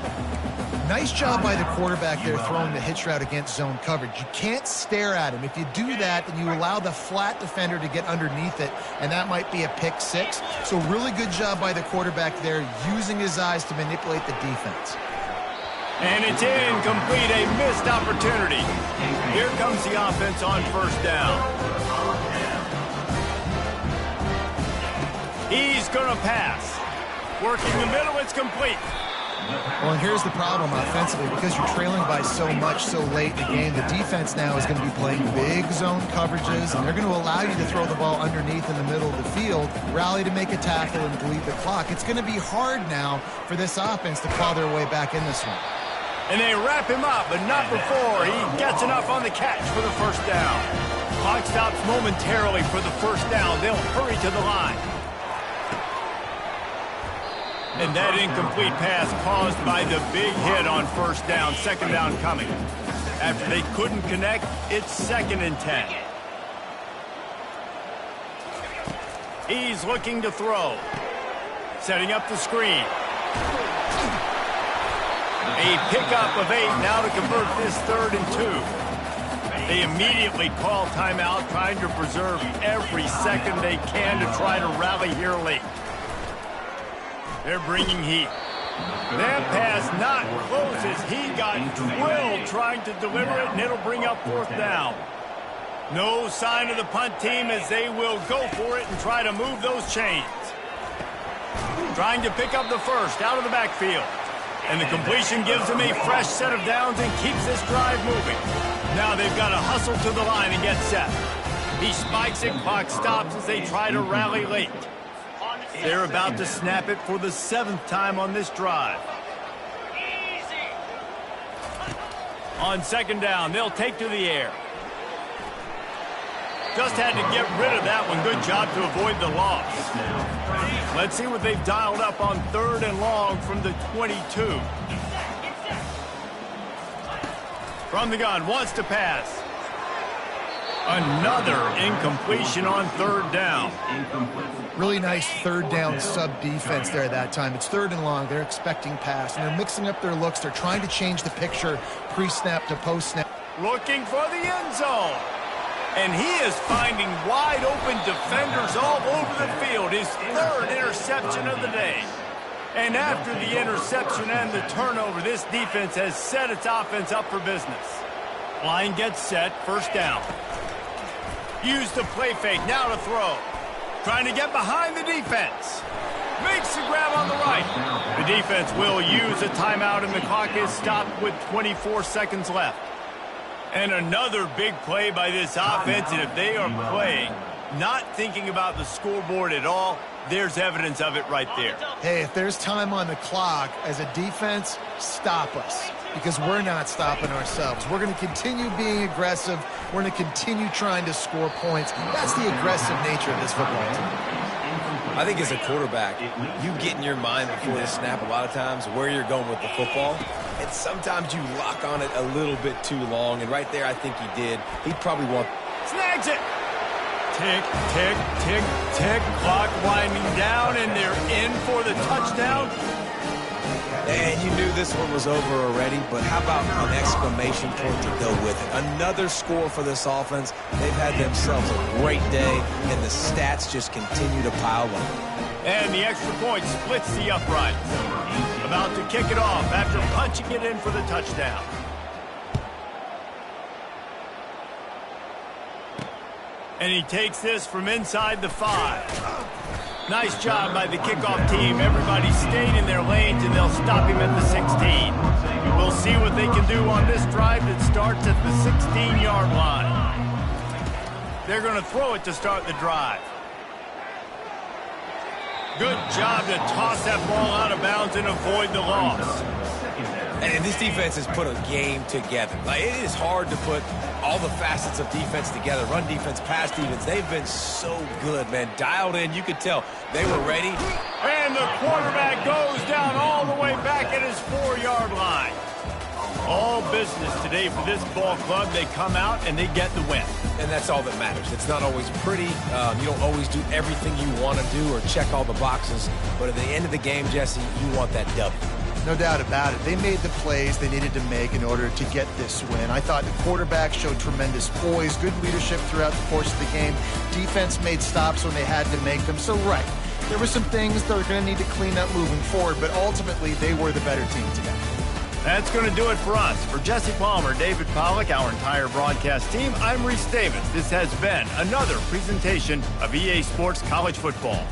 Nice job by the quarterback there throwing the hitch route against zone coverage. You can't stare at him. If you do that, then you allow the flat defender to get underneath it, and that might be a pick six. So really good job by the quarterback there, using his eyes to manipulate the defense. And it's incomplete, a missed opportunity. Here comes the offense on first down. He's going to pass. Working the middle, it's complete. Well, and here's the problem offensively. Because you're trailing by so much so late in the game, the defense now is going to be playing big zone coverages, and they're going to allow you to throw the ball underneath in the middle of the field, rally to make a tackle, and bleed the clock. It's going to be hard now for this offense to claw their way back in this one. And they wrap him up, but not before he gets enough on the catch for the first down. Clock stops momentarily for the first down. They'll hurry to the line. And that incomplete pass caused by the big hit on first down. Second down coming. After they couldn't connect, it's 2nd and 10. He's looking to throw. Setting up the screen. A pickup of 8 now to convert this 3rd and 2. They immediately call timeout, trying to preserve every second they can to try to rally here late. They're bringing heat. That pass not close as he got drilled trying to deliver it, and it'll bring up 4th down. No sign of the punt team as they will go for it and try to move those chains. Trying to pick up the first out of the backfield. And the completion gives them a fresh set of downs and keeps this drive moving. Now they've got to hustle to the line and get set. He spikes it, clock stops as they try to rally late. They're about to snap it for the 7th time on this drive. On 2nd down, they'll take to the air. Just had to get rid of that one. Good job to avoid the loss. Let's see what they've dialed up on 3rd and long from the 22. From the gun, wants to pass. Another incompletion on 3rd down. Really nice 3rd down sub-defense there that time. It's 3rd and long. They're expecting pass, and they're mixing up their looks. They're trying to change the picture pre-snap to post-snap. Looking for the end zone. And he is finding wide-open defenders all over the field. His 3rd interception of the day. And after the interception and the turnover, this defense has set its offense up for business. Line gets set, first down. Use the play fake, now to throw. Trying to get behind the defense. Makes the grab on the right. The defense will use a timeout, and the clock is stopped with 24 seconds left. And another big play by this offense, and if they are playing, not thinking about the scoreboard at all, there's evidence of it right there. Hey, if there's time on the clock, as a defense, stop us. Because we're not stopping ourselves. We're going to continue being aggressive. We're going to continue trying to score points. That's the aggressive nature of this football team. I think as a quarterback, you get in your mind before the snap a lot of times where you're going with the football. And sometimes you lock on it a little bit too long. And right there, I think he did. He'd probably want... Snags it! Tick, tick, tick, tick. Clock winding down, and they're in for the touchdown. And you knew this one was over already, but how about an exclamation point to go with it? Another score for this offense. They've had themselves a great day, and the stats just continue to pile up. And the extra point splits the uprights. About to kick it off after punching it in for the touchdown. And he takes this from inside the 5. Nice job by the kickoff team. Everybody stayed in their lanes, and they'll stop him at the 16. We'll see what they can do on this drive that starts at the 16-yard line. They're going to throw it to start the drive. Good job to toss that ball out of bounds and avoid the loss. And this defense has put a game together. Like, it is hard to put all the facets of defense together. Run defense, pass defense. They've been so good, man. Dialed in. You could tell they were ready. And the quarterback goes down all the way back at his 4-yard line. All business today for this ball club. They come out and they get the win. And that's all that matters. It's not always pretty. You don't always do everything you want to do or check all the boxes. But at the end of the game, Jesse, you want that W. No doubt about it. They made the plays they needed to make in order to get this win. I thought the quarterback showed tremendous poise, good leadership throughout the course of the game. Defense made stops when they had to make them. So, right, there were some things they're going to need to clean up moving forward, but ultimately they were the better team today. That's going to do it for us. For Jesse Palmer, David Pollack, our entire broadcast team, I'm Reese Davis. This has been another presentation of EA Sports College Football.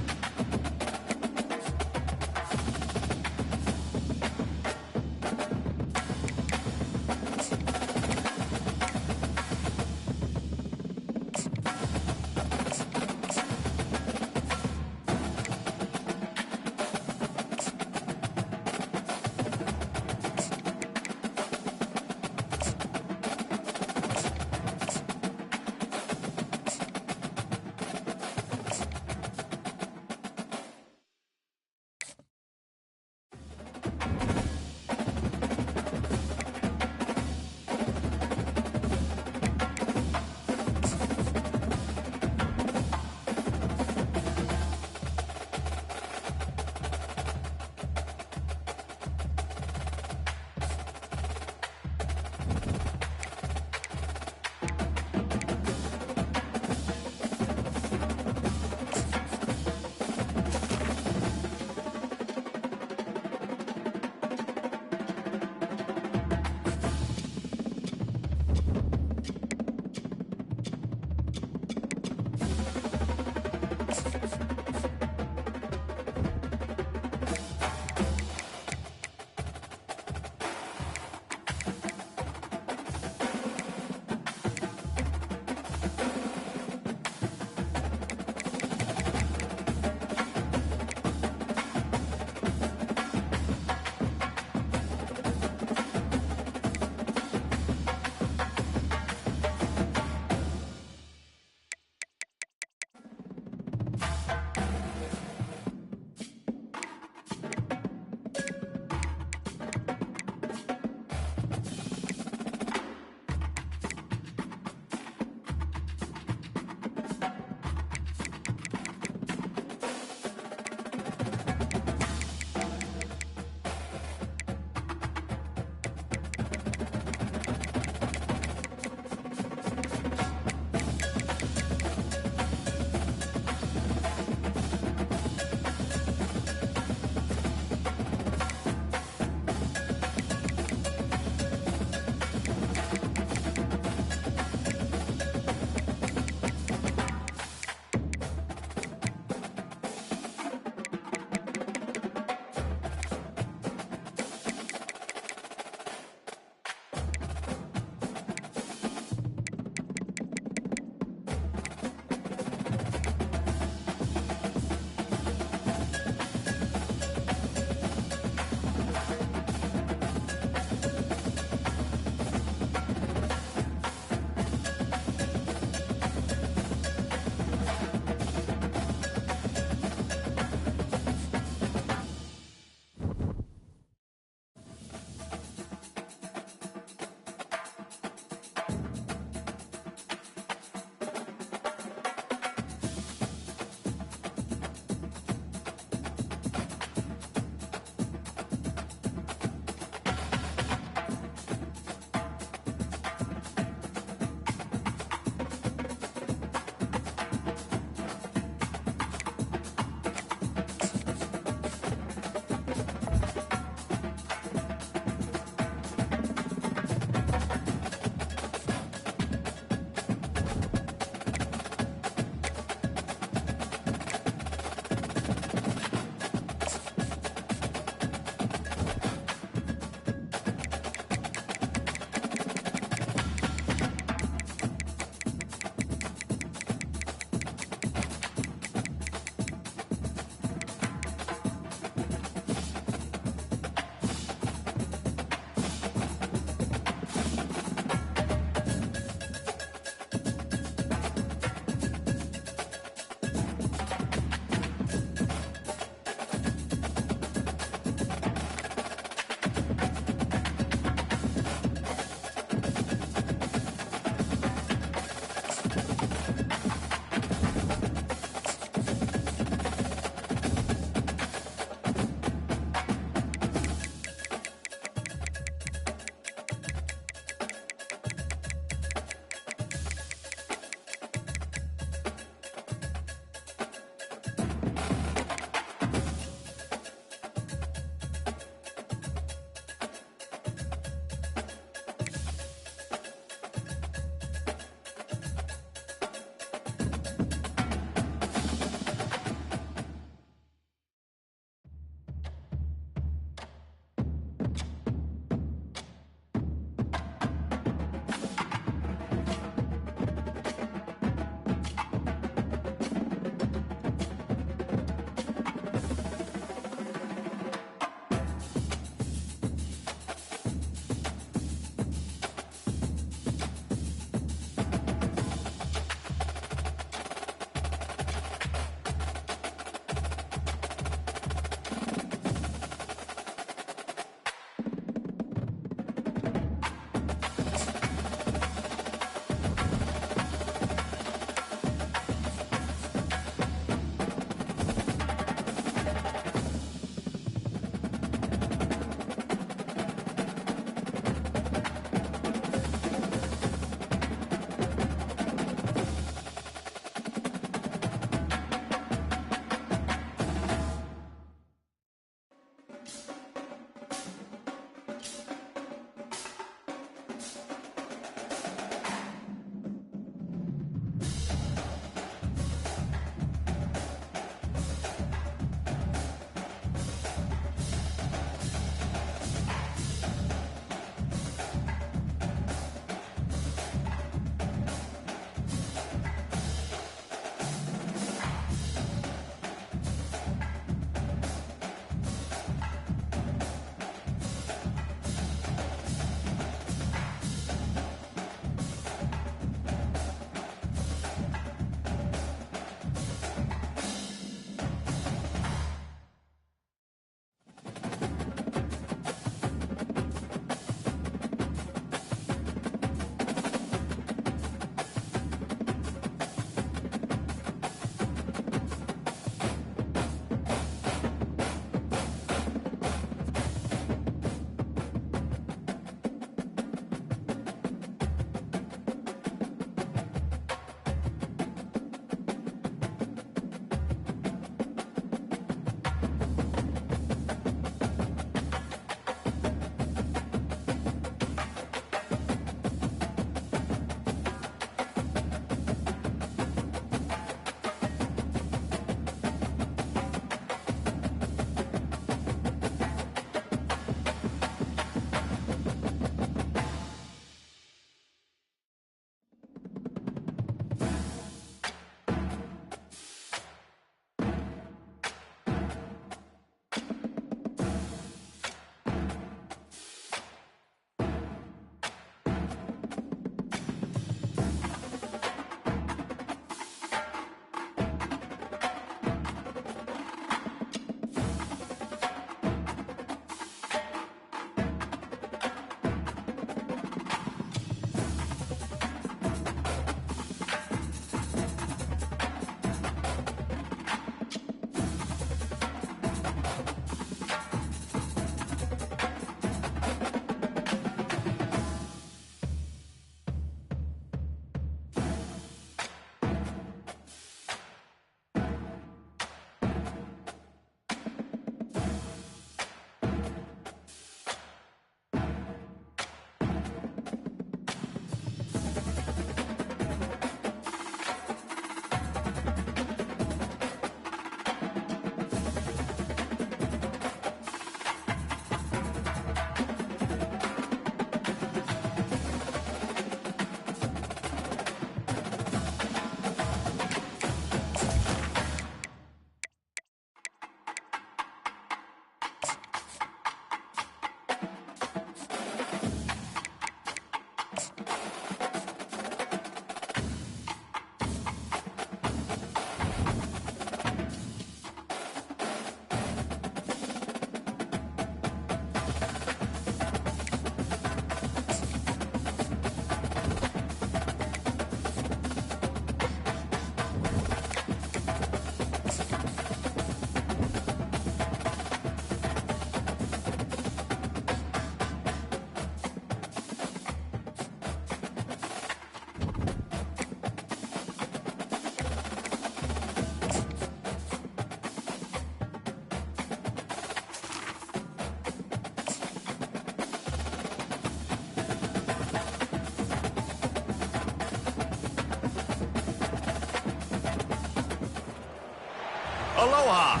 Aloha.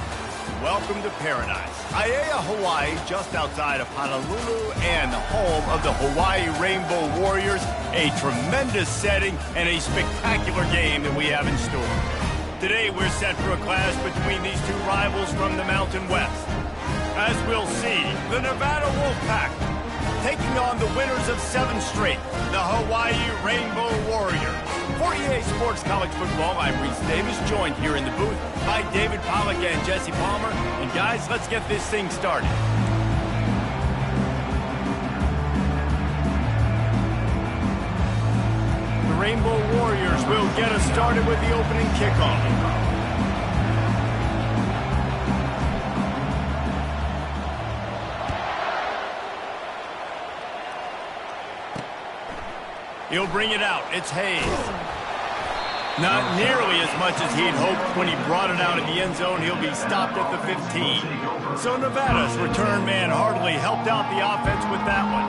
Welcome to paradise. Aiea, Hawaii, just outside of Honolulu and the home of the Hawaii Rainbow Warriors. A tremendous setting and a spectacular game that we have in store. Today, we're set for a clash between these two rivals from the Mountain West. As we'll see, the Nevada Wolfpack taking on the winners of 7 straight, the Hawaii Rainbow Warriors. For EA Sports College Football, I'm Reese Davis, joined here in the booth by David Pollack and Jesse Palmer. And guys, let's get this thing started. The Rainbow Warriors will get us started with the opening kickoff. He'll bring it out. It's Hayes. Not nearly as much as he'd hoped when he brought it out in the end zone. He'll be stopped at the 15. So Nevada's return man hardly helped out the offense with that one.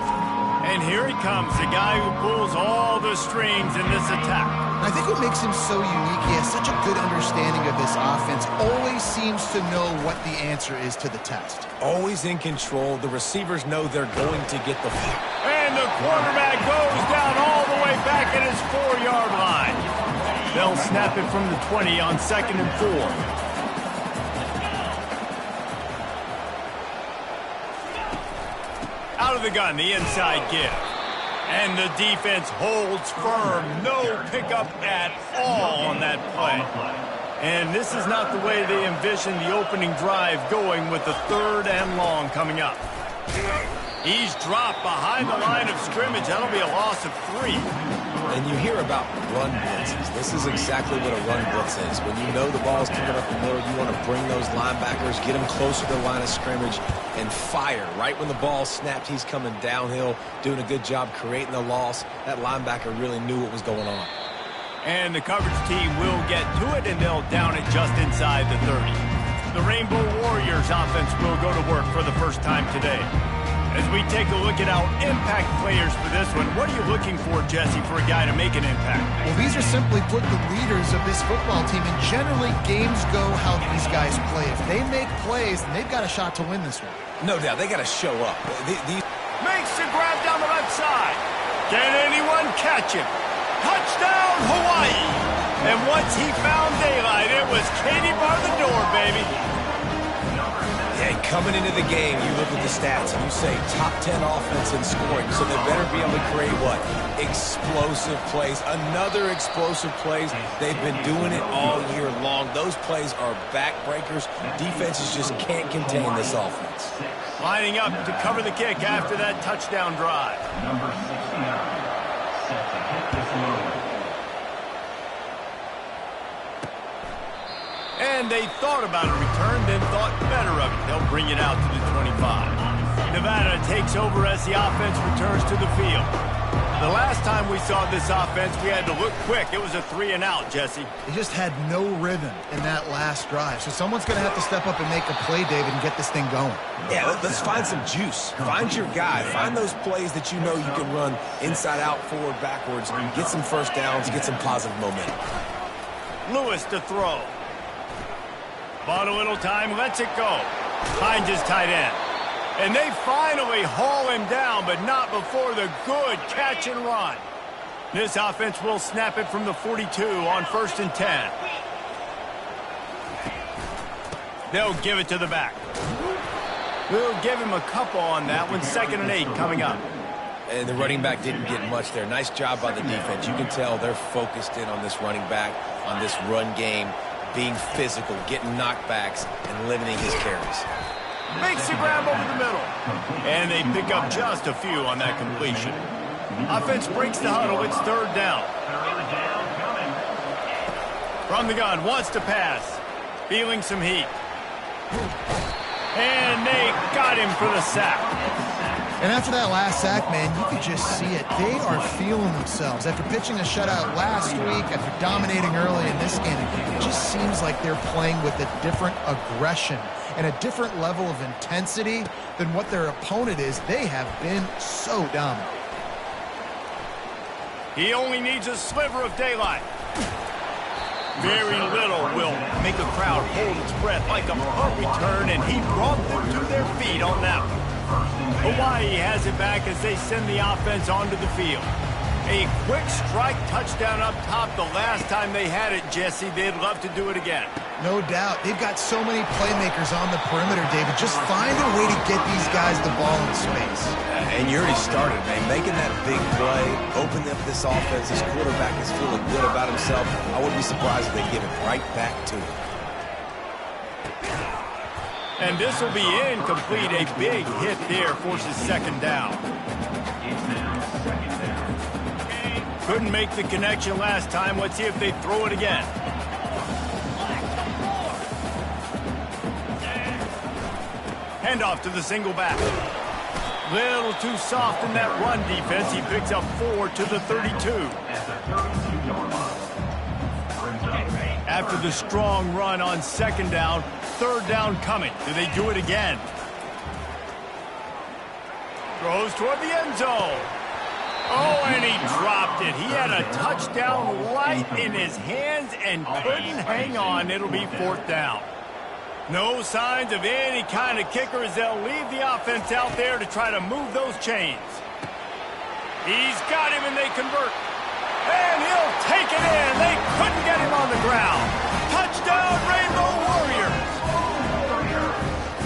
And here he comes, the guy who pulls all the strings in this attack. I think what makes him so unique, he has such a good understanding of this offense, always seems to know what the answer is to the test. Always in control. The receivers know they're going to get the ball. And the quarterback goes down all the way back at his 4-yard line. They'll snap it from the 20 on 2nd and 4. Out of the gun, the inside give. And the defense holds firm. No pickup at all on that play. And this is not the way they envisioned the opening drive going with the 3rd and long coming up. He's dropped behind the line of scrimmage. That'll be a loss of 3. And you hear about run blitzes. This is exactly what a run blitz is. When you know the ball's coming up the middle, you want to bring those linebackers, get them closer to the line of scrimmage, and fire. Right when the ball snapped, he's coming downhill, doing a good job creating the loss. That linebacker really knew what was going on. And the coverage team will get to it, and they'll down it just inside the 30. The Rainbow Warriors offense will go to work for the first time today. As we take a look at our impact players for this one, what are you looking for, Jesse, for a guy to make an impact? Well, these are simply put the leaders of this football team, and generally games go how these guys play. If they make plays, then they've got a shot to win this one. No doubt, they got to show up. Makes the grab down the left side. Can anyone catch him? Touchdown, Hawaii! And once he found daylight, it was Katie bar the door, baby. Yeah, coming into the game, you look at the stats and you say top 10 offense in scoring, so they better be able to create what? Explosive plays. Another explosive plays. They've been doing it all year long. Those plays are backbreakers. Defenses just can't contain this offense. Lining up to cover the kick after that touchdown drive. Number 69, set to hit this load. And they thought about a return, then thought better of it. They'll bring it out to the 25. Nevada takes over as the offense returns to the field. The last time we saw this offense, we had to look quick. It was a 3-and-out, Jesse. They just had no rhythm in that last drive. So someone's going to have to step up and make a play, David, and get this thing going. Yeah, let's find some juice. Find your guy. Find those plays that you know you can run inside out, forward, backwards. Get some first downs, get some positive momentum. Lewis to throw. Bought a little time, lets it go. Finds his tight end. And they finally haul him down, but not before the good catch and run. This offense will snap it from the 42 on 1st and 10. They'll give it to the back. We'll give him a couple on that one. 2nd and 8 coming up. And the running back didn't get much there. Nice job by the defense. You can tell they're focused in on this running back, on this run game, being physical, getting knockbacks, and limiting his carries. Makes the grab over the middle. And they pick up just a few on that completion. Offense breaks the huddle. It's 3rd down. From the gun, wants to pass. Feeling some heat. And they got him for the sack. And after that last sack, man, you could just see it. They are feeling themselves. After pitching a shutout last week, after dominating early in this game, it just seems like they're playing with a different aggression and a different level of intensity than what their opponent is. They have been so dominant. He only needs a sliver of daylight. Very little will make a crowd hold its breath like a punt return, and he brought them to their feet on that one. Hawaii has it back as they send the offense onto the field. A quick strike touchdown up top the last time they had it, Jesse. They'd love to do it again. No doubt. They've got so many playmakers on the perimeter, David. Just find a way to get these guys the ball in space. And you already started, man. Making that big play, opening up this offense. This quarterback is feeling good about himself. I wouldn't be surprised if they give it right back to him. And this will be incomplete. A big hit there forces second down. Couldn't make the connection last time. Let's see if they throw it again. Handoff to the single back. Little too soft in that run defense. He picks up 4 to the 32. After the strong run on second down, third down coming. Do they do it again? Throws toward the end zone. Oh, and he dropped it. He had a touchdown right in his hands and couldn't hang on. It'll be fourth down. No signs of any kind of kicker as they'll leave the offense out there to try to move those chains. He's got him and they convert. And he'll take it in. They couldn't get him on the ground. Touchdown, Rainbow Warriors.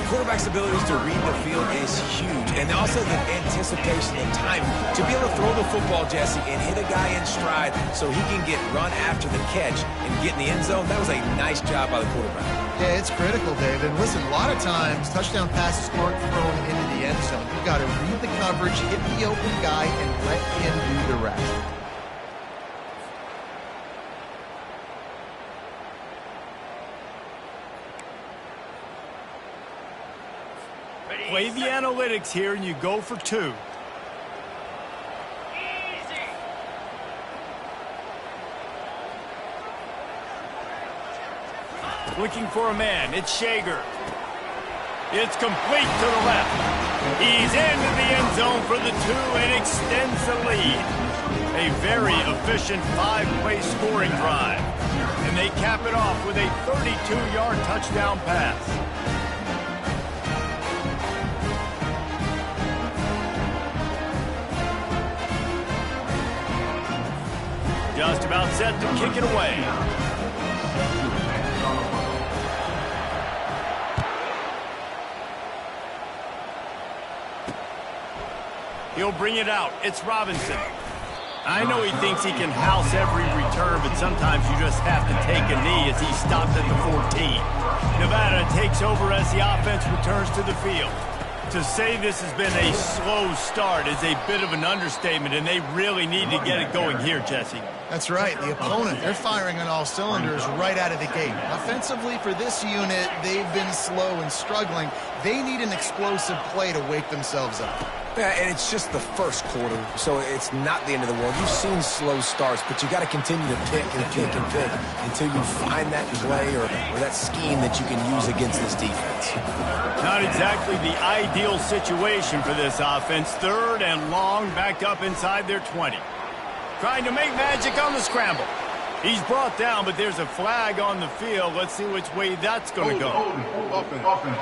Quarterback's abilities to read the field is huge, and also the anticipation and time to be able to throw the football, Jesse, and hit a guy in stride so he can get run after the catch and get in the end zone. That was a nice job by the quarterback. Yeah, it's critical, David. Listen, a lot of times touchdown passes aren't thrown into the end zone. You've got to read the coverage, hit the open guy, and let him do the rest. Play the analytics here, and you go for 2. Looking for a man. It's Shager. It's complete to the left. He's into the end zone for the 2 and extends the lead. A very efficient 5-play scoring drive. And they cap it off with a 32-yard touchdown pass. Just about set to kick it away. He'll bring it out. It's Robinson. I know he thinks he can house every return, but sometimes you just have to take a knee as he stopped at the 14. Nevada takes over as the offense returns to the field. To say this has been a slow start is a bit of an understatement, and they really need to get it going here, Jesse. That's right. The opponent, they're firing on all cylinders right out of the gate. Offensively, for this unit, they've been slow and struggling. They need an explosive play to wake themselves up. Yeah, and it's just the first quarter, so it's not the end of the world. You've seen slow starts, but you got to continue to pick and pick and pick until you find that play or that scheme that you can use against this defense. Not exactly the ideal situation for this offense. Third and long, backed up inside their 20. Trying to make magic on the scramble. He's brought down, but there's a flag on the field. Let's see which way that's going to go. Offense.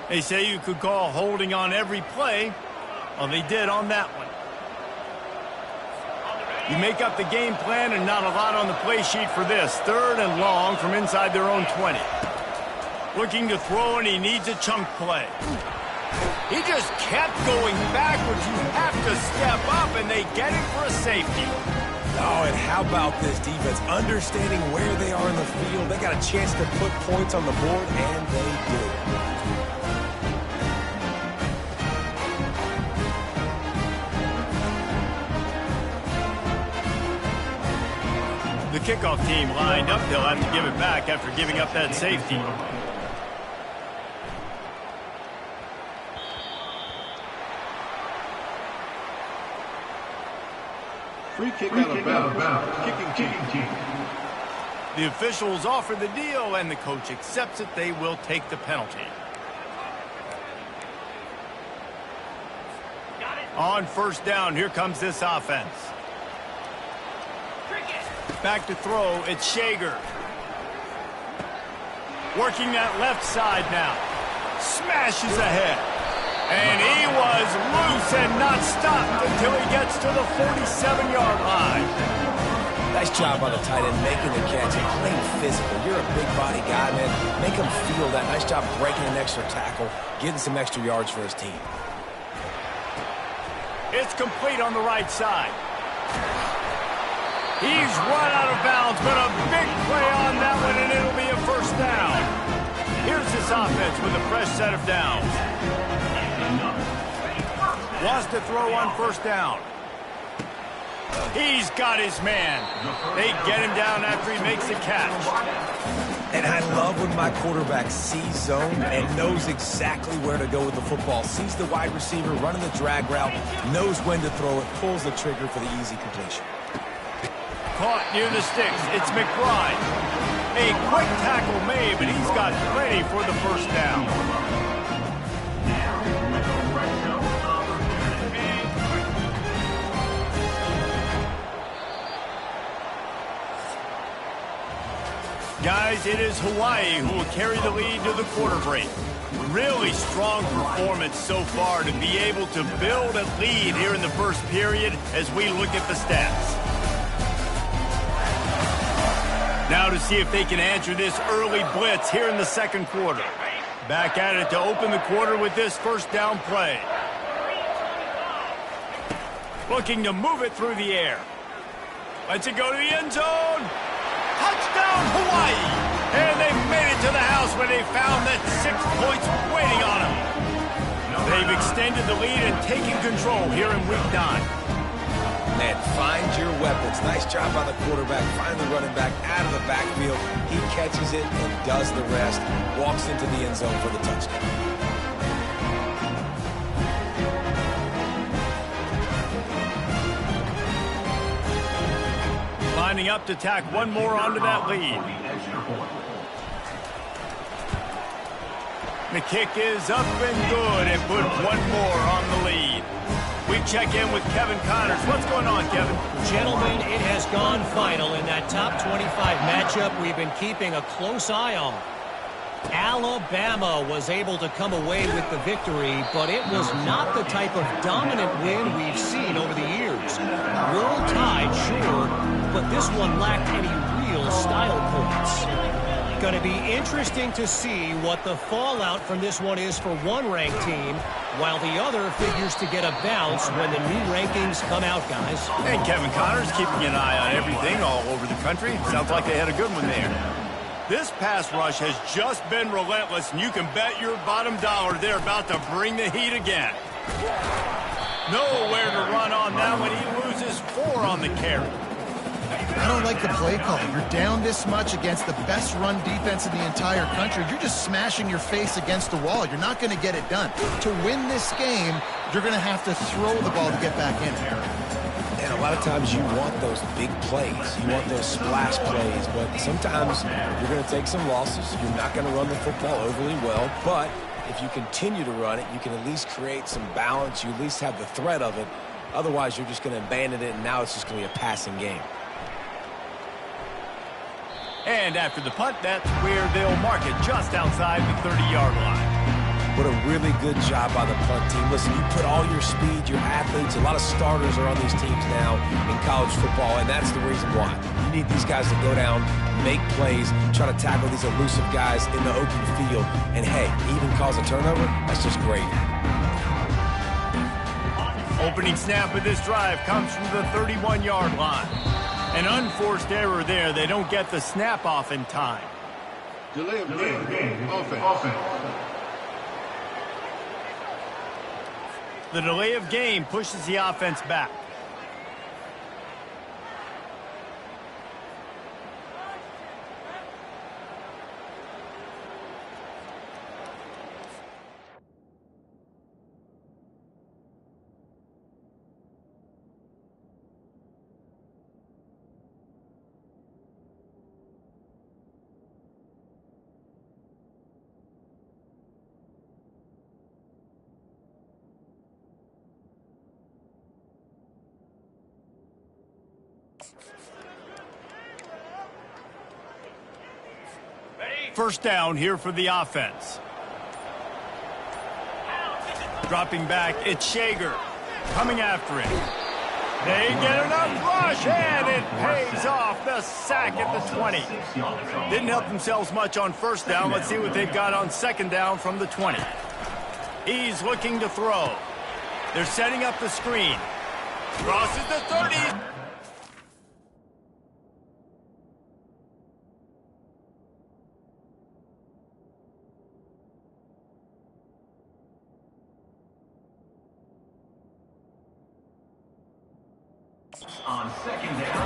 They say you could call holding on every play. Well, they did on that one. You make up the game plan and not a lot on the play sheet for this. Third and long from inside their own 20. Looking to throw, and he needs a chunk play. He just kept going backwards. You have to step up, and they get him for a safety. Oh, and how about this defense? Understanding where they are in the field. They got a chance to put points on the board, and they did. The kickoff team lined up. They'll have to give it back after giving up that safety. Free kick out of bounds. Kicking team. The officials offer the deal, and the coach accepts it. They will take the penalty. On first down, here comes this offense. Back to throw, it's Shager. Working that left side now. Smashes ahead. And he was loose and not stopped until he gets to the 47-yard line. Nice job by the tight end making the catch and playing physical. You're a big body guy, man. Make him feel that. Nice job breaking an extra tackle, getting some extra yards for his team. It's complete on the right side. He's run out of bounds, but a big play on that one, and it'll be a first down. Here's this offense with a fresh set of downs. Wants to throw on first down. He's got his man. They get him down after he makes the catch. And I love when my quarterback sees zone and knows exactly where to go with the football. Sees the wide receiver running the drag route, knows when to throw it, pulls the trigger for the easy completion. Caught near the sticks. It's McBride. A quick tackle made, but he's got plenty for the first down. Guys, it is Hawaii who will carry the lead to the quarter break. Really strong performance so far to be able to build a lead here in the first period as we look at the stats. Now to see if they can answer this early blitz here in the second quarter. Back at it to open the quarter with this first down play. Looking to move it through the air. Lets it go to the end zone. Touchdown, Hawaii! And they made it to the house when they found that 6 points waiting on them. They've extended the lead and taken control here in week 9. Man, find your weapons. Nice job by the quarterback. Find the running back out of the backfield. He catches it and does the rest. Walks into the end zone for the touchdown. Lining up to tack one more onto that lead. The kick is up and good and put one more on the lead. We check in with Kevin Connors. What's going on, Kevin? Gentlemen, it has gone final in that top 25 matchup we've been keeping a close eye on. Alabama was able to come away with the victory, but it was not the type of dominant win we've seen over the years. World tied, sure, but this one lacked any real style points. Going to be interesting to see what the fallout from this one is for one ranked team, while the other figures to get a bounce when the new rankings come out, guys. And Kevin Connors keeping an eye on everything all over the country. Sounds like they had a good one there. This pass rush has just been relentless, and you can bet your bottom dollar they're about to bring the heat again. Nowhere to run on that one. He loses 4 on the carry. I don't like the play call. You're down this much against the best run defense in the entire country. You're just smashing your face against the wall. You're not going to get it done. To win this game, you're going to have to throw the ball to get back in there. And a lot of times you want those big plays. You want those splash plays. But sometimes you're going to take some losses. You're not going to run the football overly well. But if you continue to run it, you can at least create some balance. You at least have the threat of it. Otherwise, you're just going to abandon it, and now it's just going to be a passing game. And after the punt, that's where they'll mark it just outside the 30-yard line. What a really good job by the punt team. Listen, you put all your speed, your athletes, a lot of starters are on these teams now in college football, and that's the reason why. You need these guys to go down, make plays, try to tackle these elusive guys in the open field, and hey, even cause a turnover, that's just great. Opening snap of this drive comes from the 31-yard line. An unforced error there. They don't get the snap off in time. Delay of game. Offense. The delay of game pushes the offense back. First down here for the offense. Dropping back, it's Shager. Coming after him. They get enough rush, and it pays off. The sack at the 20. Didn't help themselves much on first down. Let's see what they've got on second down from the 20. He's looking to throw. They're setting up the screen. Crosses the 30.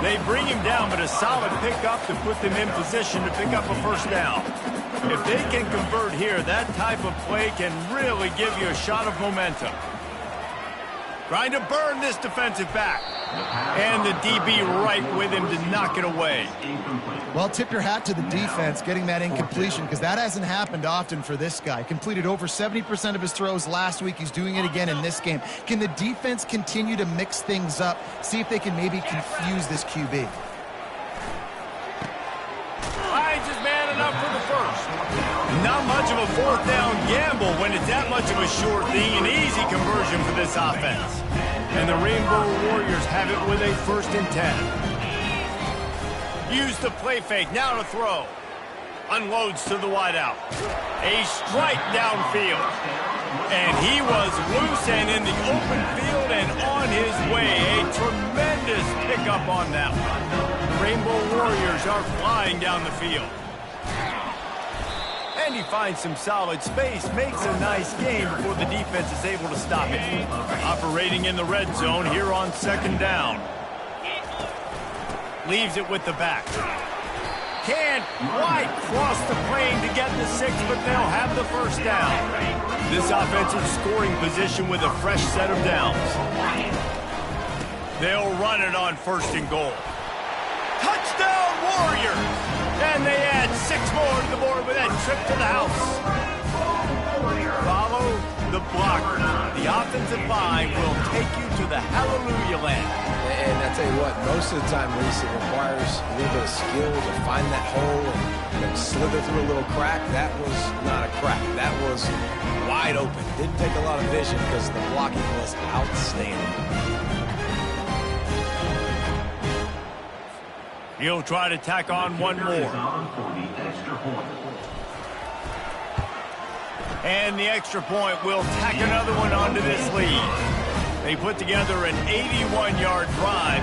They bring him down, but a solid pickup to put them in position to pick up a first down. If they can convert here, that type of play can really give you a shot of momentum. Trying to burn this defensive back. And the DB right with him to knock it away. Well, tip your hat to the defense getting that incompletion, because that hasn't happened often for this guy. Completed over 70% of his throws last week. He's doing it again in this game. Can the defense continue to mix things up? See if they can maybe confuse this QB. Hines is man enough for the first. Not much of a fourth down gamble when it's that much of a short thing. An easy conversion for this offense. And the Rainbow Warriors have it with a 1st and 10. Use the play fake, now to throw. Unloads to the wideout. A strike downfield. And he was loose and in the open field and on his way. A tremendous pickup on that one. The Rainbow Warriors are flying down the field. And he finds some solid space, makes a nice game before the defense is able to stop it. Operating in the red zone here on second down. Leaves it with the back. Can't quite cross the plane to get the 6, but they'll have the first down. This offensive scoring position with a fresh set of downs. They'll run it on 1st and goal. Touchdown Warriors! And they add 6 more to the board with that trip to the house. Follow the blocker. The offensive line will take you to the hallelujah land. And I tell you what, most of the time, Reese, it requires a little bit of skill to find that hole and slither through a little crack. That was not a crack. That was wide open. Didn't take a lot of vision because the blocking was outstanding. He'll try to tack on one more. And the extra point will tack another one onto this lead. They put together an 81-yard drive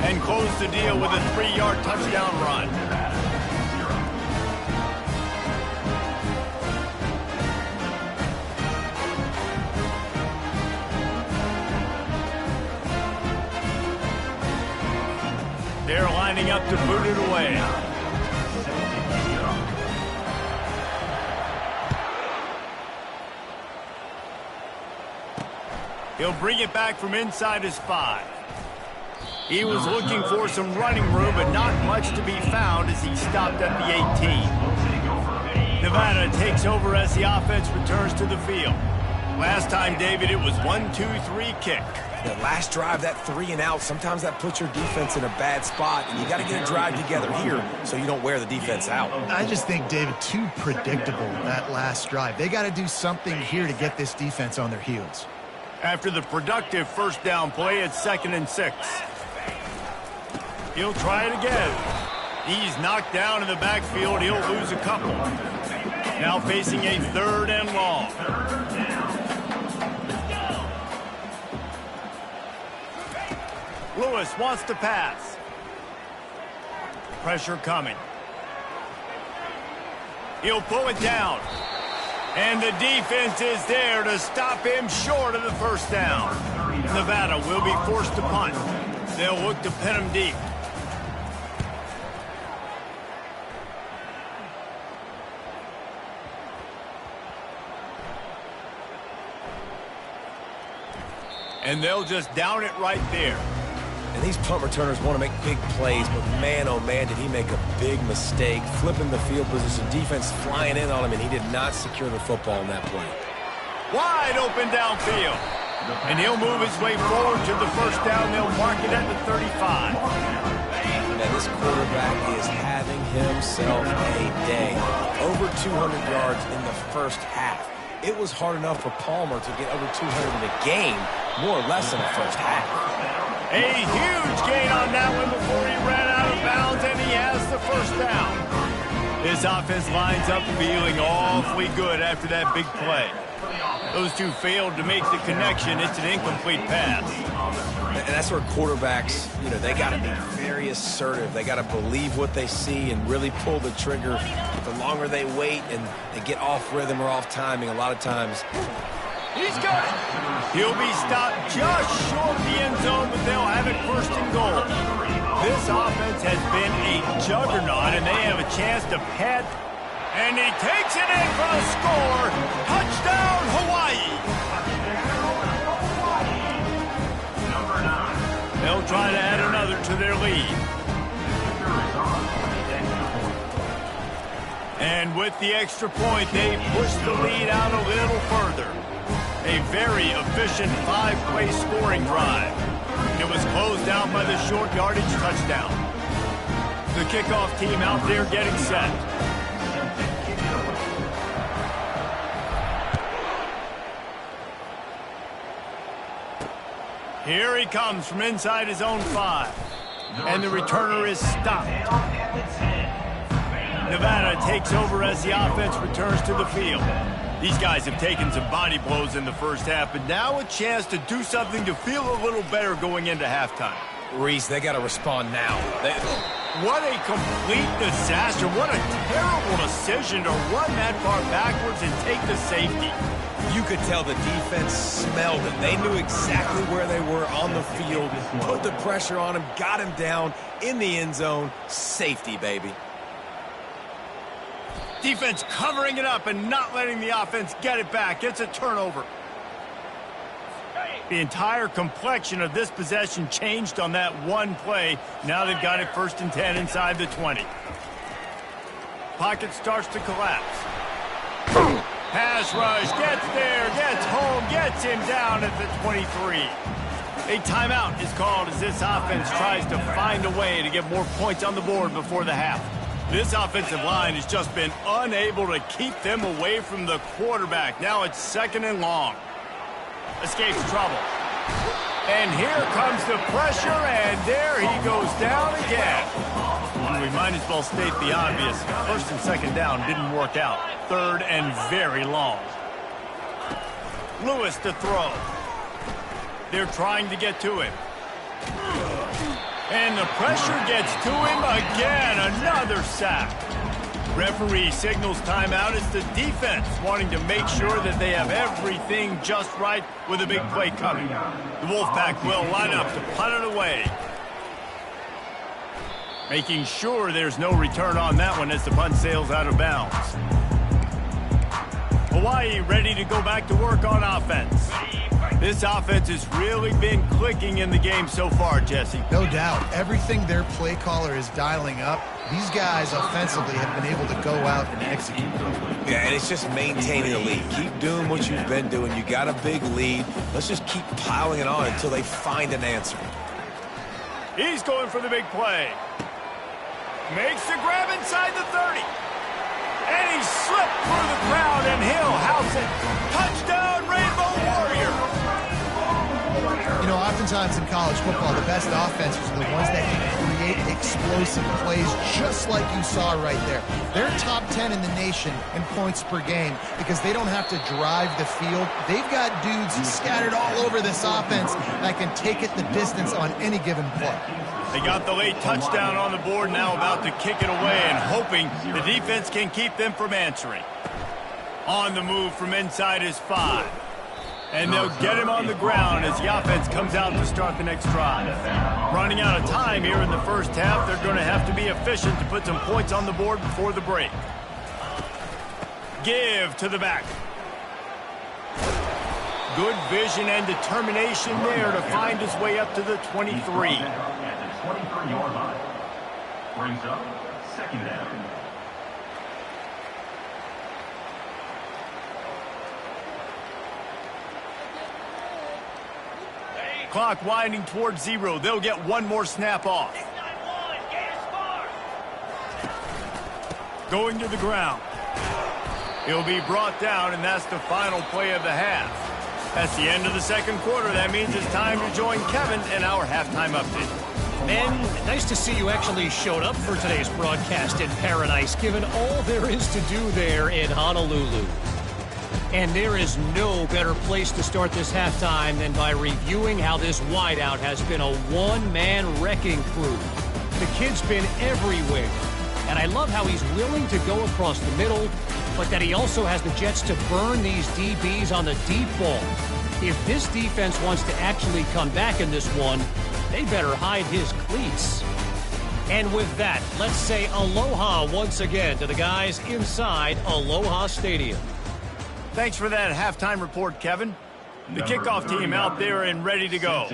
and close the deal with a 3-yard touchdown run. They're lining up to boot it away. He'll bring it back from inside his 5. He was looking for some running room, but not much to be found as he stopped at the 18. Nevada takes over as the offense returns to the field. Last time, David, it was 1-2-3 kick. The last drive, that 3 and out, sometimes that puts your defense in a bad spot, and you got to get a drive together here so you don't wear the defense out. I just think, David, too predictable, that last drive. They got to do something here to get this defense on their heels. After the productive first down play, it's 2nd and 6. He'll try it again. He's knocked down in the backfield. He'll lose a couple. Now facing a 3rd and long. Lewis wants to pass. Pressure coming. He'll pull it down. And the defense is there to stop him short of the first down. Nevada will be forced to punt. They'll look to pin him deep. And they'll just down it right there. And these punt returners want to make big plays, but man, oh man, did he make a big mistake. Flipping the field position, defense flying in on him, and he did not secure the football in that play. Wide open downfield. And he'll move his way forward to the first down. They'll mark it at the 35. man, this quarterback is having himself a day. Over 200 yards in the first half. It was hard enough for Palmer to get over 200 in a game, more or less in the first half. A huge gain on that one before he ran out of bounds, and he has the first down. This offense lines up feeling awfully good after that big play. Those two failed to make the connection. It's an incomplete pass. And that's where quarterbacks, they got to be very assertive. They got to believe what they see and really pull the trigger. The longer they wait and they get off rhythm or off timing, a lot of times. He's got it. He'll be stopped just short of the end zone, but they'll have it first and goal. This offense has been a juggernaut, and they have a chance to pad. And he takes it in for the score. Touchdown, Hawaii. They'll try to add another to their lead. And with the extra point, they push the lead out a little further. A very efficient 5-play scoring drive. It was closed out by the short yardage touchdown. The kickoff team out there getting set. Here he comes from inside his own 5. And the returner is stopped. Nevada takes over as the offense returns to the field. These guys have taken some body blows in the first half, but now a chance to do something to feel a little better going into halftime. Reese, they got to respond now. What a complete disaster. What a terrible decision to run that far backwards and take the safety. You could tell the defense smelled it. They knew exactly where they were on the field, put the pressure on him, got him down in the end zone. Safety, baby. Defense covering it up and not letting the offense get it back. It's a turnover. The entire complexion of this possession changed on that one play. Now they've got it first and 10 inside the 20. Pocket starts to collapse. Pass rush, gets there, gets home, gets him down at the 23. A timeout is called as this offense tries to find a way to get more points on the board before the half. This offensive line has just been unable to keep them away from the quarterback. Now it's second and long. Escapes trouble. And here comes the pressure, and there he goes down again. And we might as well state the obvious. First and second down didn't work out. Third and very long. Lewis to throw. They're trying to get to him. And the pressure gets to him again. Another sack. Referee signals timeout. It's the defense wanting to make sure that they have everything just right with a big play coming. The Wolfpack will line up to punt it away. Making sure there's no return on that one as the punt sails out of bounds. Hawaii ready to go back to work on offense. This offense has really been clicking in the game so far, Jesse. No doubt. Everything their play caller is dialing up, these guys offensively have been able to go out and execute. Yeah, and it's just maintaining the lead. Keep doing what you've been doing. You got a big lead. Let's just keep piling it on until they find an answer. He's going for the big play. Makes the grab inside the 30. And he slipped through the crowd, and he'll house it. Touchdown, Rainbow Warrior. You know, oftentimes in college football, the best offenses are the ones that can create explosive plays just like you saw right there. They're top 10 in the nation in points per game because they don't have to drive the field. They've got dudes scattered all over this offense that can take it the distance on any given play. They got the late touchdown on the board, now about to kick it away and hoping the defense can keep them from answering. On the move from inside his 5. And they'll get him on the ground as the offense comes out to start the next drive. Running out of time here in the first half, they're going to have to be efficient to put some points on the board before the break. Give to the back. Good vision and determination there to find his way up to the 23. At the 23-yard line. Brings up second down. Clock winding towards 0. They'll get one more snap off. Going to the ground. He'll be brought down, and that's the final play of the half. That's the end of the second quarter. That means it's time to join Kevin in our halftime update. Men, nice to see you actually showed up for today's broadcast in paradise, given all there is to do there in Honolulu. And there is no better place to start this halftime than by reviewing how this wideout has been a one-man wrecking crew. The kid's been everywhere, and I love how he's willing to go across the middle, but that he also has the jets to burn these DBs on the deep ball. If this defense wants to actually come back in this one, they better hide his cleats. And with that, let's say aloha once again to the guys inside Aloha Stadium. Thanks for that halftime report, Kevin. The kickoff team out there and ready to go.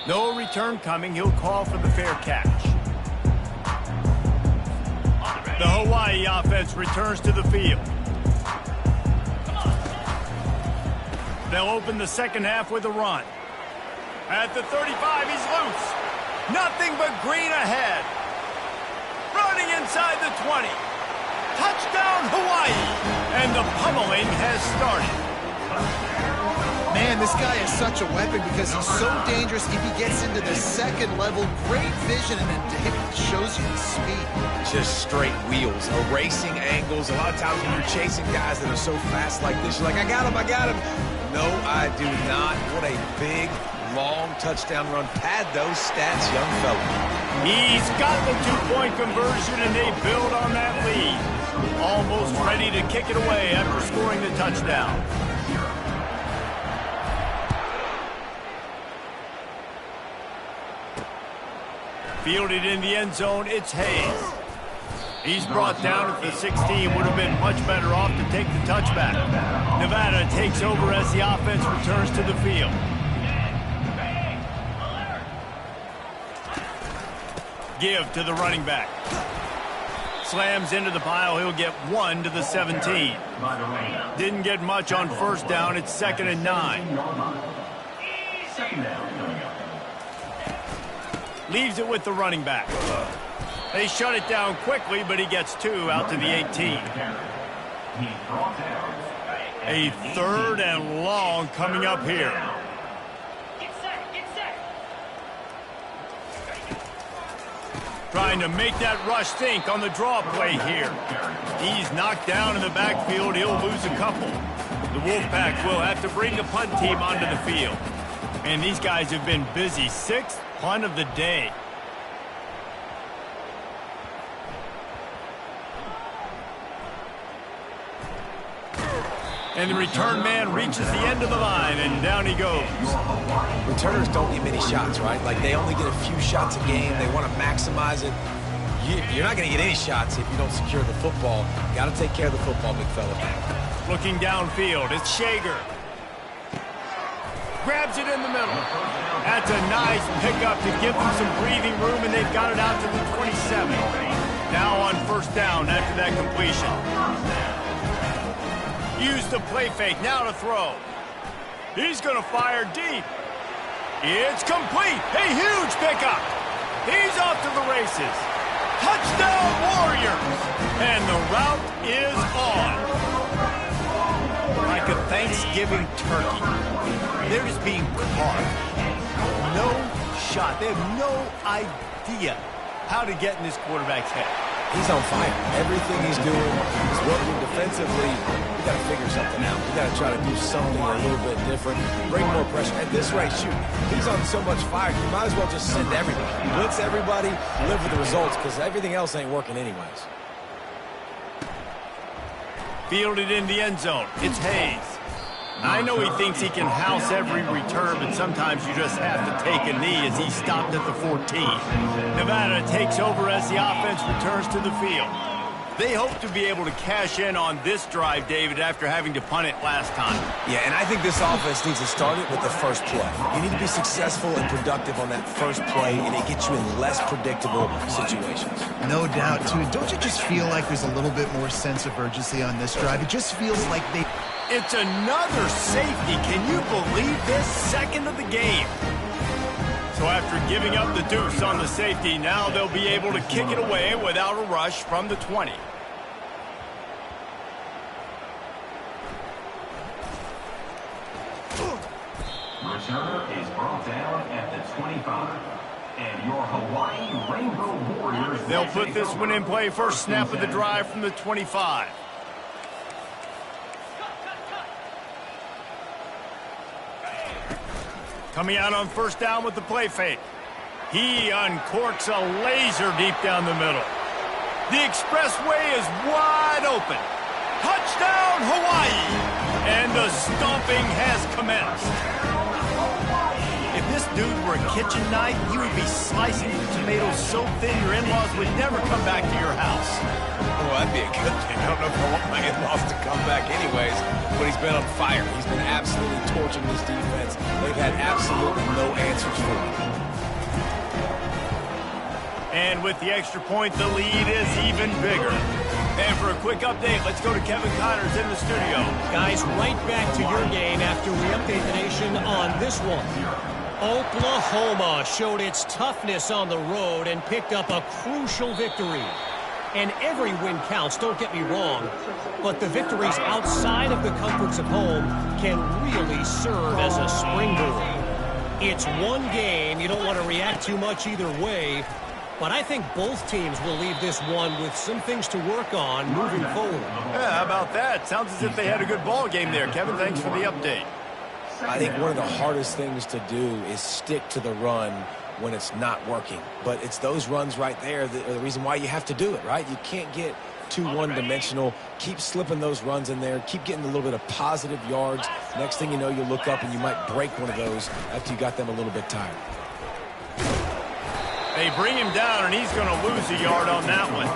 No return coming. He'll call for the fair catch. The Hawaii offense returns to the field. They'll open the second half with a run. At the 35, he's loose. Nothing but green ahead. Running inside the 20. Touchdown, Hawaii! And the pummeling has started. Man, this guy is such a weapon because he's so dangerous if he gets into the second level. Great vision, and then it shows you the speed. Just straight wheels, erasing angles. A lot of times when you're chasing guys that are so fast like this, you're like, I got him, I got him. No, I do not. What a big, long touchdown run. Pad those stats, young fella. He's got the two-point conversion, and they build on that lead. Almost ready to kick it away after scoring the touchdown. Fielded in the end zone, it's Hayes. He's brought down at the 16. Would have been much better off to take the touchback. Nevada takes over as the offense returns to the field. Give to the running back. Slams into the pile. He'll get 1 to the 17. Didn't get much on first down. It's 2nd and 9. Leaves it with the running back. They shut it down quickly, but he gets 2 out to the 18. A 3rd and long coming up here. Trying to make that rush think on the draw play here. He's knocked down in the backfield. He'll lose a couple. The Wolfpack will have to bring the punt team onto the field. And these guys have been busy. 6th punt of the day. And the return man reaches the end of the line, and down he goes. Returners don't get many shots, right? Like, they only get a few shots a game. They want to maximize it. You're not going to get any shots if you don't secure the football. Got to take care of the football, big fella. Looking downfield, it's Shager. Grabs it in the middle. That's a nice pickup to give them some breathing room, and they've got it out to the 27. Now on first down after that completion. Use the play fake, now to throw. He's going to fire deep. It's complete. A huge pickup. He's off to the races. Touchdown, Warriors. And the route is on. Like a Thanksgiving turkey. They're just being carved. No shot. They have no idea how to get in this quarterback's head. He's on fire. Everything he's doing is working defensively. We got to figure something out. We got to try to do something a little bit different. Bring more pressure. At this rate, shoot. He's on so much fire. You might as well just send everybody. Blitz everybody. Live with the results because everything else ain't working anyways. Fielded in the end zone. It's Hayes. I know he thinks he can house every return, but sometimes you just have to take a knee as he stopped at the 14. Nevada takes over as the offense returns to the field. They hope to be able to cash in on this drive, David, after having to punt it last time. Yeah, and I think this offense needs to start it with the first play. You need to be successful and productive on that first play, and it gets you in less predictable situations. No doubt, too. Don't you just feel like there's a little bit more sense of urgency on this drive? It just feels like they... It's another safety. Can you believe this? 2nd of the game. So after giving up the deuce on the safety, now they'll be able to kick it away without a rush from the 20. Returner is brought down at the 25. And your Hawaii Rainbow Warriors. They'll put this one in play first snap of the drive from the 25. Coming out on first down with the play fake. He uncorks a laser deep down the middle. The expressway is wide open. Touchdown, Hawaii! And the stomping has commenced. If this dude were a kitchen knife, you would be slicing the tomatoes so thin your in-laws would never come back to your house. Well, that'd be a good thing. I don't know if I want my in-laws to come back anyways, but he's been on fire. He's been absolutely torching this defense. They've had absolutely no answers for him. And with the extra point, the lead is even bigger. And for a quick update, let's go to Kevin Connors in the studio. Guys, right back to your game after we update the nation on this one. Oklahoma showed its toughness on the road and picked up a crucial victory. And every win counts, don't get me wrong, but the victories outside of the comforts of home can really serve as a springboard. It's one game, you don't want to react too much either way, but I think both teams will leave this one with some things to work on moving forward. Yeah, how about that? Sounds as if they had a good ball game there. Kevin, thanks for the update. I think one of the hardest things to do is stick to the run when it's not working. But it's those runs right there that are the reason why you have to do it, right? You can't get too one-dimensional. Keep slipping those runs in there. Keep getting a little bit of positive yards. Next thing you know, you look up and you might break one of those after you got them a little bit tired. They bring him down, and he's going to lose a yard on that one.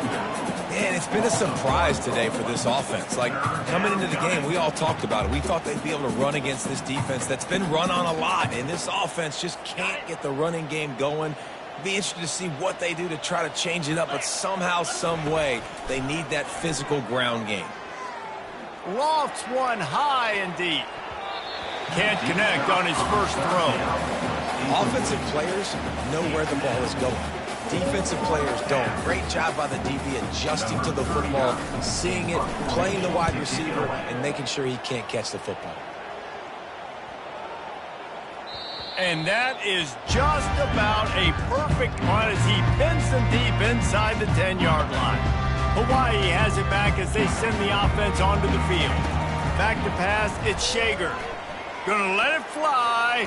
Man, it's been a surprise today for this offense. Like, coming into the game, we all talked about it. We thought they'd be able to run against this defense that's been run on a lot, and this offense just can't get the running game going. Be interested to see what they do to try to change it up, but somehow, some way, they need that physical ground game. Lofts one high and deep. Can't connect on his first throw. Offensive players know where the ball is going. Defensive players don't. Great job by the DB adjusting to the football, seeing it, playing the wide receiver, and making sure he can't catch the football. And that is just about a perfect run as he pins them deep inside the 10-yard line. Hawaii has it back as they send the offense onto the field. Back to pass, it's Shager. Gonna let it fly.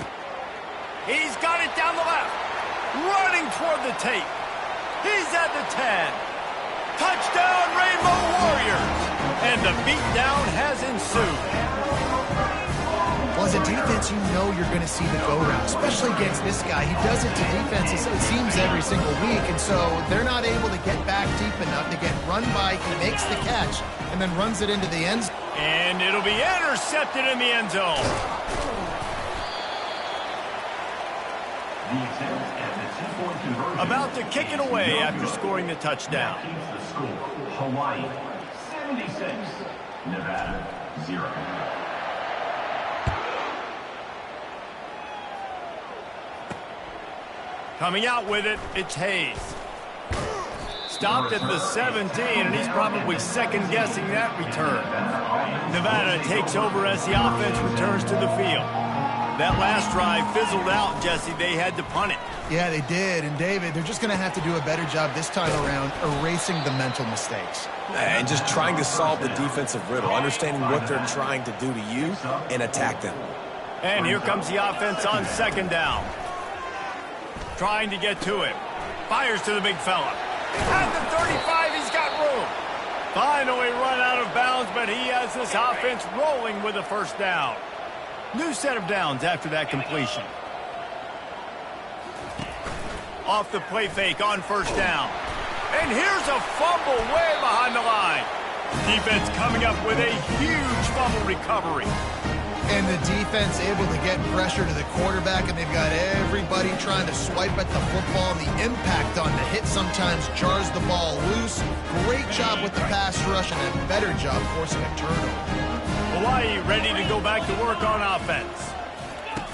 He's got it down the left. Running toward the tape. He's at the 10. Touchdown, Rainbow Warriors. And the beatdown has ensued. Well, as a defense, you know you're going to see the go-round, especially against this guy. He does it to defenses, it seems, every single week, and so they're not able to get back deep enough to get run by. He makes the catch and then runs it into the end zone. And it'll be intercepted in the end zone. About to kick it away after scoring the touchdown. Keeps the score. Hawaii 76, Nevada 0. Coming out with it, it's Hayes. Stopped at the 17, and he's probably second-guessing that return. Nevada takes over as the offense returns to the field. That last drive fizzled out, Jesse. They had to punt it. Yeah, they did. And, David, they're just going to have to do a better job this time around erasing the mental mistakes. And just trying to solve the defensive riddle, understanding what they're trying to do to you and attack them. And here comes the offense on second down. Trying to get to him. Fires to the big fella. At the 35, he's got room. Finally run out of bounds, but he has this offense rolling with a first down. New set of downs after that completion. Off the play fake on first down. And here's a fumble way behind the line. Defense coming up with a huge fumble recovery. And the defense able to get pressure to the quarterback, and they've got everybody trying to swipe at the football. The impact on the hit sometimes jars the ball loose. Great job with the pass rush and a better job forcing a turnover. Hawaii ready to go back to work on offense.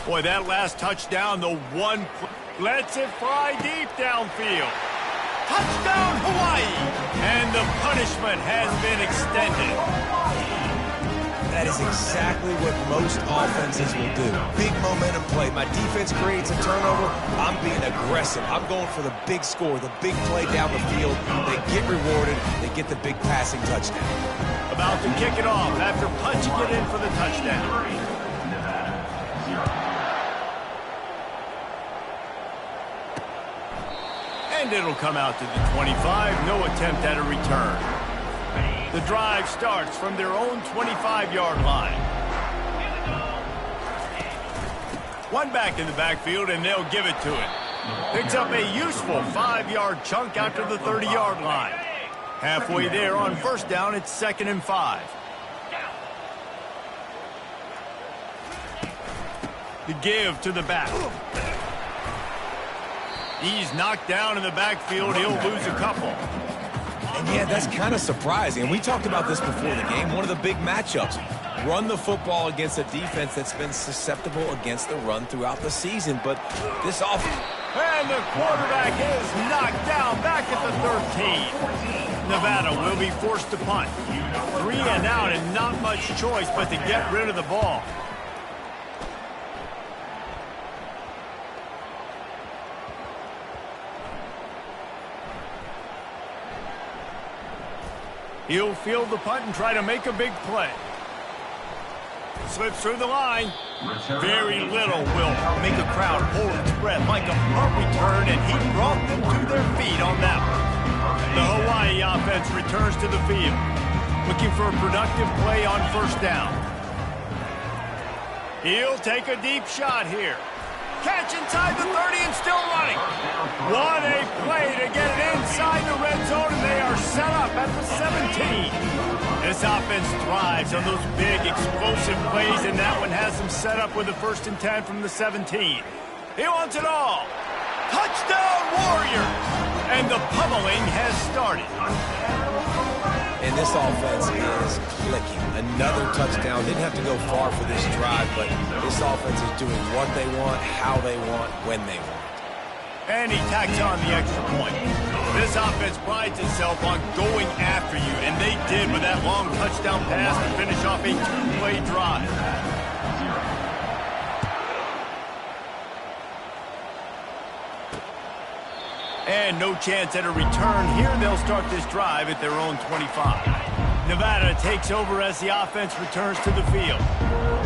Boy, that last touchdown, the one Lets it fly deep downfield. Touchdown, Hawaii! And the punishment has been extended. That is exactly what most offenses will do. Big momentum play. My defense creates a turnover. I'm being aggressive. I'm going for the big score, the big play down the field. They get rewarded. They get the big passing touchdown. About to kick it off after punching it in for the touchdown. And it'll come out to the 25. No attempt at a return. The drive starts from their own 25-yard line. One back in the backfield, and they'll give it to it. Picks up a useful 5-yard chunk out to the 30-yard line. Halfway there on first down, it's 2nd and 5. The give to the back. He's knocked down in the backfield. He'll lose a couple. And yeah, that's kind of surprising. And we talked about this before the game. One of the big matchups. Run the football against a defense that's been susceptible against the run throughout the season. But this offense... And the quarterback is knocked down back at the 13. Nevada will be forced to punt. 3 and out and not much choice but to get rid of the ball. He'll field the punt and try to make a big play. Slips through the line. Very little will make a crowd hold its breath like a punt return, and he brought them to their feet on that one. The Hawaii offense returns to the field, looking for a productive play on first down. He'll take a deep shot here. Catch inside the 30 and still running. What a play to get it inside the red zone, and they are set up at the 17. This offense thrives on those big, explosive plays, and that one has them set up with a 1st and 10 from the 17. He wants it all. Touchdown, Warriors! And the pummeling has started. And this offense is clicking. Another touchdown. Didn't have to go far for this drive, but this offense is doing what they want, how they want, when they want. And he tacks on the extra point. This offense prides itself on going after you, and they did with that long touchdown pass to finish off a 2-play drive. And no chance at a return here. They'll start this drive at their own 25. Nevada takes over as the offense returns to the field.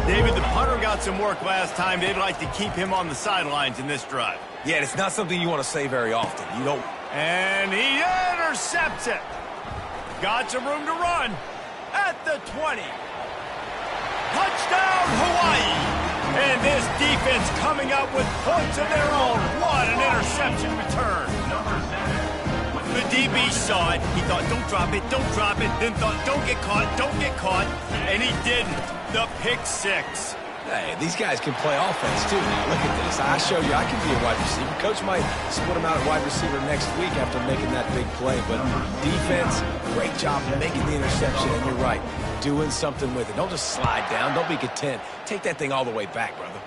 David, the punter got some work last time. They'd like to keep him on the sidelines in this drive. Yeah, it's not something you want to say very often. You don't. And he intercepts it. Got some room to run at the 20. Touchdown, Hawaii! And this defense coming up with points of their own. What an interception return. The DB saw it. He thought, don't drop it, don't drop it. Then thought, don't get caught, don't get caught. And he didn't. The pick 6. Hey, these guys can play offense, too. Now, look at this. I show you I can be a wide receiver. Coach might split him out at wide receiver next week after making that big play. But defense, great job making the interception. And you're right, doing something with it. Don't just slide down. Don't be content. Take that thing all the way back, brother.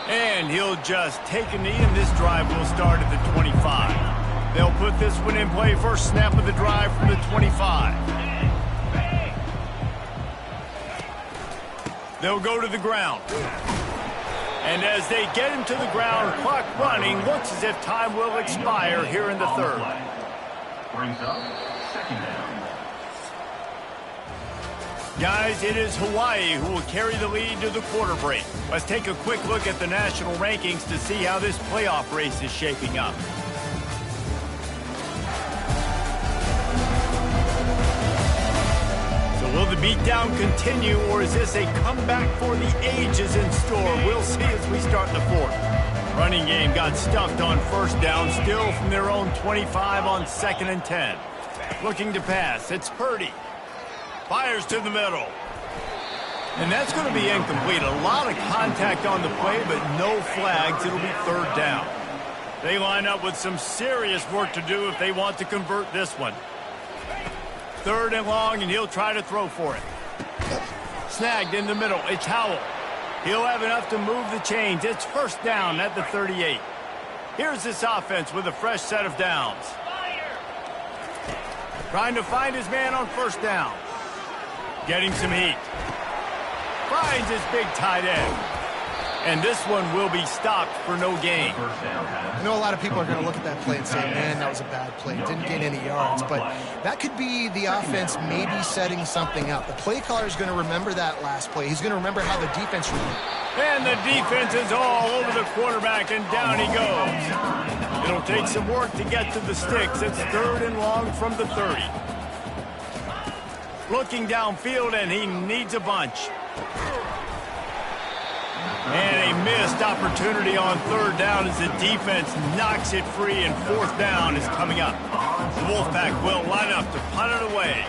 And he'll just take a knee, and this drive will start at the 25. They'll put this one in play. First snap of the drive from the 25. They'll go to the ground. And as they get him to the ground, clock running, looks as if time will expire here in the 3rd. Brings up 2nd down. Guys, it is Hawaii who will carry the lead to the quarter break. Let's take a quick look at the national rankings to see how this playoff race is shaping up. Will the beatdown continue, or is this a comeback for the ages in store? We'll see as we start the 4th. Running game got stuffed on first down, still from their own 25 on 2nd and 10. Looking to pass, it's Purdy. Fires to the middle. And that's going to be incomplete. A lot of contact on the play, but no flags. It'll be 3rd down. They line up with some serious work to do if they want to convert this one. 3rd and long, and he'll try to throw for it. Snagged in the middle. It's Howell. He'll have enough to move the chains. It's first down at the 38. Here's this offense with a fresh set of downs. Trying to find his man on first down. Getting some heat. Finds his big tight end. And this one will be stopped for no gain. I know a lot of people are going to look at that play and say, man, that was a bad play. Didn't gain any yards. But that could be the offense maybe setting something up. The play caller is going to remember that last play. He's going to remember how the defense... And the defense is all over the quarterback, and down he goes. It'll take some work to get to the sticks. It's 3rd and long from the 30. Looking downfield, and he needs a bunch. And a missed opportunity on 3rd down as the defense knocks it free, and 4th down is coming up. The Wolfpack will line up to punt it away.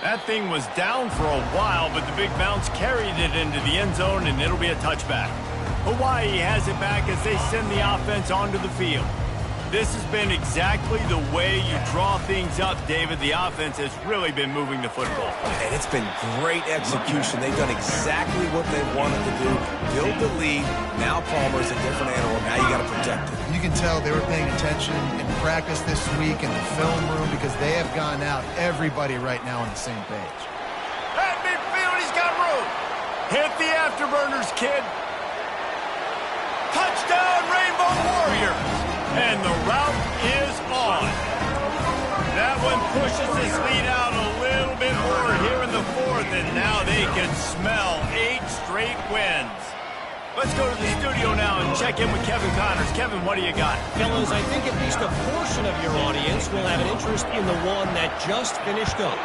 That thing was down for a while, but the big bounce carried it into the end zone, and it'll be a touchback. Hawaii has it back as they send the offense onto the field. This has been exactly the way you draw things up, David. The offense has really been moving the football. And it's been great execution. They've done exactly what they wanted to do. Build the lead. Now Palmer's a different animal. Now you got to protect it. You can tell they were paying attention in practice this week in the film room because they have gone out, everybody right now on the same page. At midfield, he's got room. Hit the afterburners, kid. Touchdown, Rainbow Warriors. And the route is on. That one pushes this lead out a little bit more here in the 4th, and now they can smell 8 straight wins. Let's go to the studio now and check in with Kevin Connors. Kevin, what do you got? Fellas, I think at least a portion of your audience will have an interest in the one that just finished up.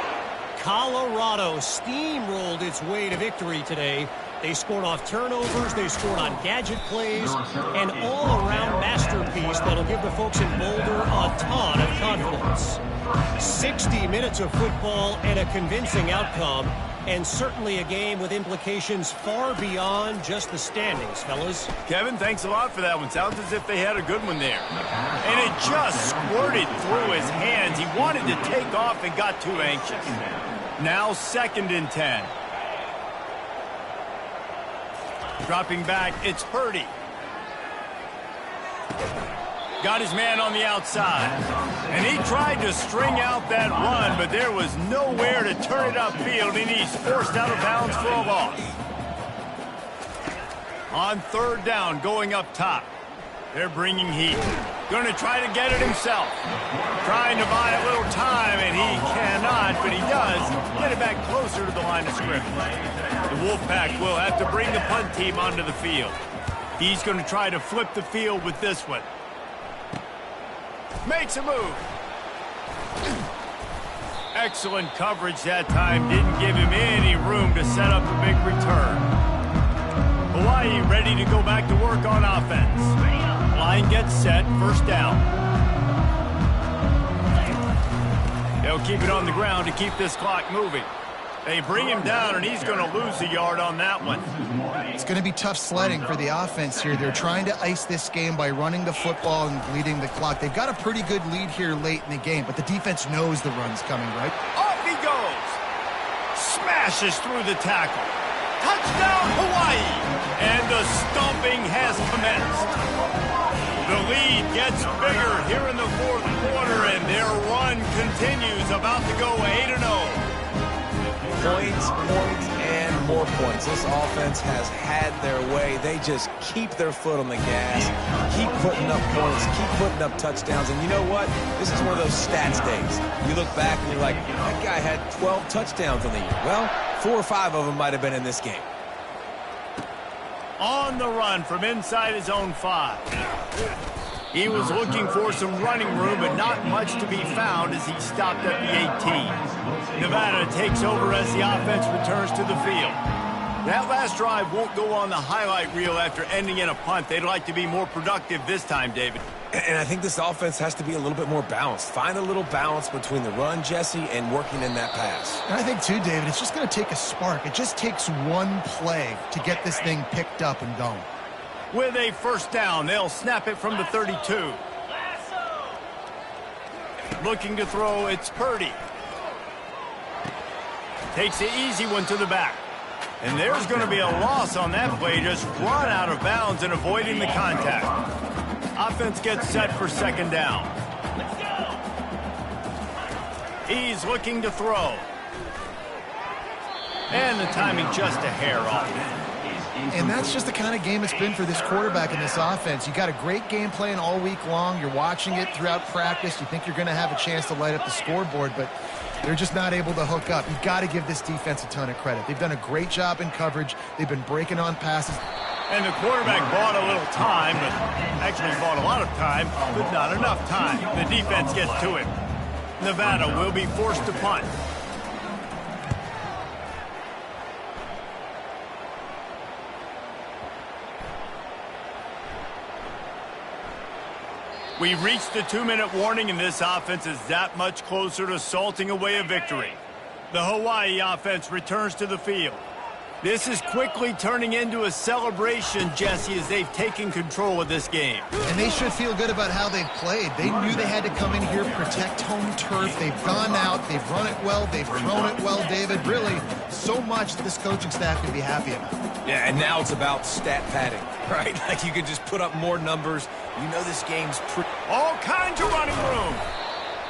Colorado steamrolled its way to victory today. They scored off turnovers, they scored on gadget plays, an all-around masterpiece that'll give the folks in Boulder a ton of confidence. 60 minutes of football and a convincing outcome, and certainly a game with implications far beyond just the standings, fellas. Kevin, thanks a lot for that one. Sounds as if they had a good one there. And it just squirted through his hands. He wanted to take off and got too anxious. Now 2nd and 10. Dropping back, it's Purdy. Got his man on the outside. And he tried to string out that run, but there was nowhere to turn it upfield, and he's forced out of bounds for a loss. On 3rd down, going up top. They're bringing heat. Going to try to get it himself. Trying to buy a little time, and he cannot, but he does get it back closer to the line of scrimmage. The Wolfpack will have to bring the punt team onto the field. He's going to try to flip the field with this one. Makes a move. Excellent coverage that time. Didn't give him any room to set up a big return. Hawaii ready to go back to work on offense. Line gets set, 1st down. They'll keep it on the ground to keep this clock moving. They bring him down, and he's going to lose a yard on that one. It's going to be tough sledding for the offense here. They're trying to ice this game by running the football and bleeding the clock. They've got a pretty good lead here late in the game, but the defense knows the run's coming, right? Off he goes. Smashes through the tackle. Touchdown, Hawaii! And the stomping has commenced. The lead gets bigger here in the 4th quarter, and their run continues, about to go 8-0. Points, and more points. This offense has had their way. They just keep their foot on the gas, keep putting up points, keep putting up touchdowns. And you know what? This is one of those stats days. You look back and you're like, that guy had 12 touchdowns on the year. Well, 4 or 5 of them might have been in this game. On the run from inside his own 5. He was looking for some running room, but not much to be found as he stopped at the 18. Nevada takes over as the offense returns to the field. That last drive won't go on the highlight reel after ending in a punt. They'd like to be more productive this time, David. And I think this offense has to be a little bit more balanced. Find a little balance between the run, Jesse, and working in that pass. And I think, too, David, it's just going to take a spark. It just takes one play to get this thing picked up and going. With a 1st down, they'll snap it from the 32. Looking to throw, it's Purdy. Takes the easy one to the back. And there's going to be a loss on that play. Just run out of bounds and avoiding the contact. Offense gets set for second down. He's looking to throw. And the timing just a hair off. And that's just the kind of game it's been for this quarterback in this offense. You got a great game plan all week long. You're watching it throughout practice. You think you're going to have a chance to light up the scoreboard, but they're just not able to hook up. You've got to give this defense a ton of credit. They've done a great job in coverage. They've been breaking on passes. And the quarterback bought a little time, but actually bought a lot of time, but not enough time. The defense gets to him. Nevada will be forced to punt. We've reached the 2-minute warning, and this offense is that much closer to salting away a victory. The Hawaii offense returns to the field. This is quickly turning into a celebration, Jesse, as they've taken control of this game. And they should feel good about how they've played. They knew they had to come in here, protect home turf. They've gone out, they've run it well, they've thrown it well, David. Really, so much that this coaching staff can be happy about. Yeah, and now it's about stat padding, right? Like you could just put up more numbers. You know this game's pretty... All kinds of running room.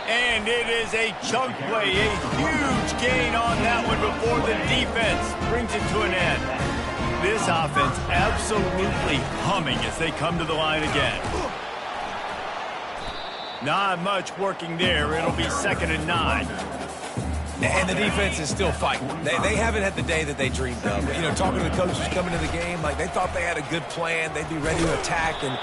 And it is a chunk play, a huge gain on that one before the defense brings it to an end. This offense absolutely humming as they come to the line again. Not much working there. It'll be 2nd and 9. And the defense is still fighting. They haven't had the day that they dreamed of. You know, talking to the coaches coming to the game, like they thought they had a good plan. They'd be ready to attack and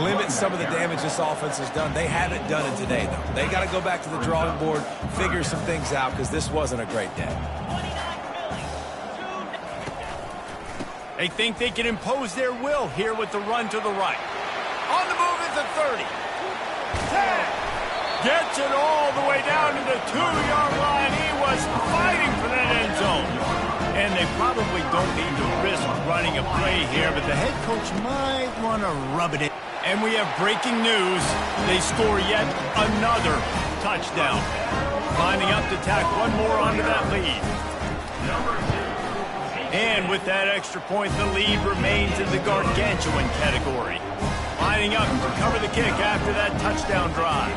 limit some of the damage this offense has done. They haven't done it today, though. They got to go back to the drawing board, figure some things out, because this wasn't a great day. They think they can impose their will here with the run to the right. On the move is the 30. 10. Gets it all the way down to the 2-yard line. He was fighting for that end zone. And they probably don't need to risk running a play here, but the head coach might want to rub it in. And we have breaking news. They score yet another touchdown. Lining up to tack one more onto that lead. And with that extra point, the lead remains in the gargantuan category. Lining up to cover the kick after that touchdown drive.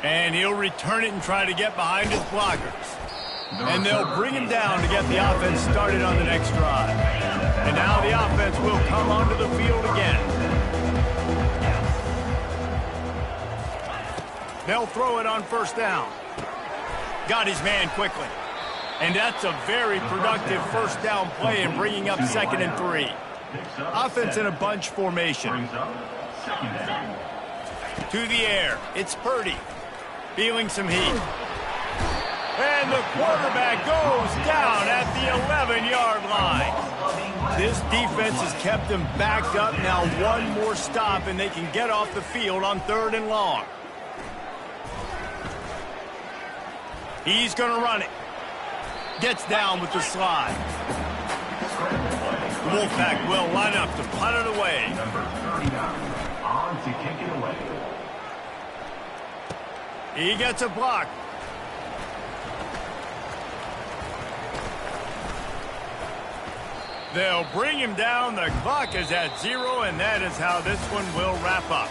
And he'll return it and try to get behind his blockers. And they'll bring him down to get the offense started on the next drive. And now the offense will come onto the field again. They'll throw it on 1st down. Got his man quickly. And that's a very productive 1st down play in bringing up 2nd and 3. Offense in a bunch formation. To the air. It's Purdy. Feeling some heat. And the quarterback goes down at the 11-yard line. This defense has kept them backed up. Now one more stop, and they can get off the field on 3rd and long. He's going to run it. Gets down with the slide. The Wolfpack will line up to punt it away. Number 39 on to kick it away. He gets a block. They'll bring him down. The clock is at 0, and that is how this one will wrap up.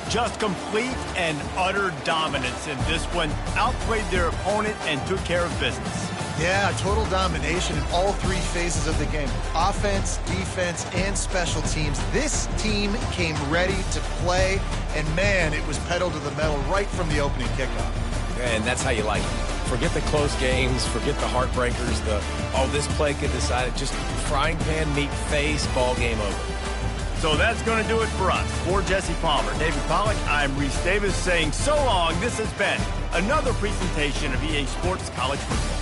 Just complete and utter dominance in this one. Outplayed their opponent and took care of business. Yeah, total domination in all 3 phases of the game. Offense, defense, and special teams. This team came ready to play, and man, it was pedal to the metal right from the opening kickoff. And that's how you like it. Forget the close games, forget the heartbreakers, this play could decide it. Just frying pan, meat face, ball game over. So that's going to do it for us. For Jesse Palmer, David Pollack, I'm Reese Davis saying so long. This has been another presentation of EA Sports College Football.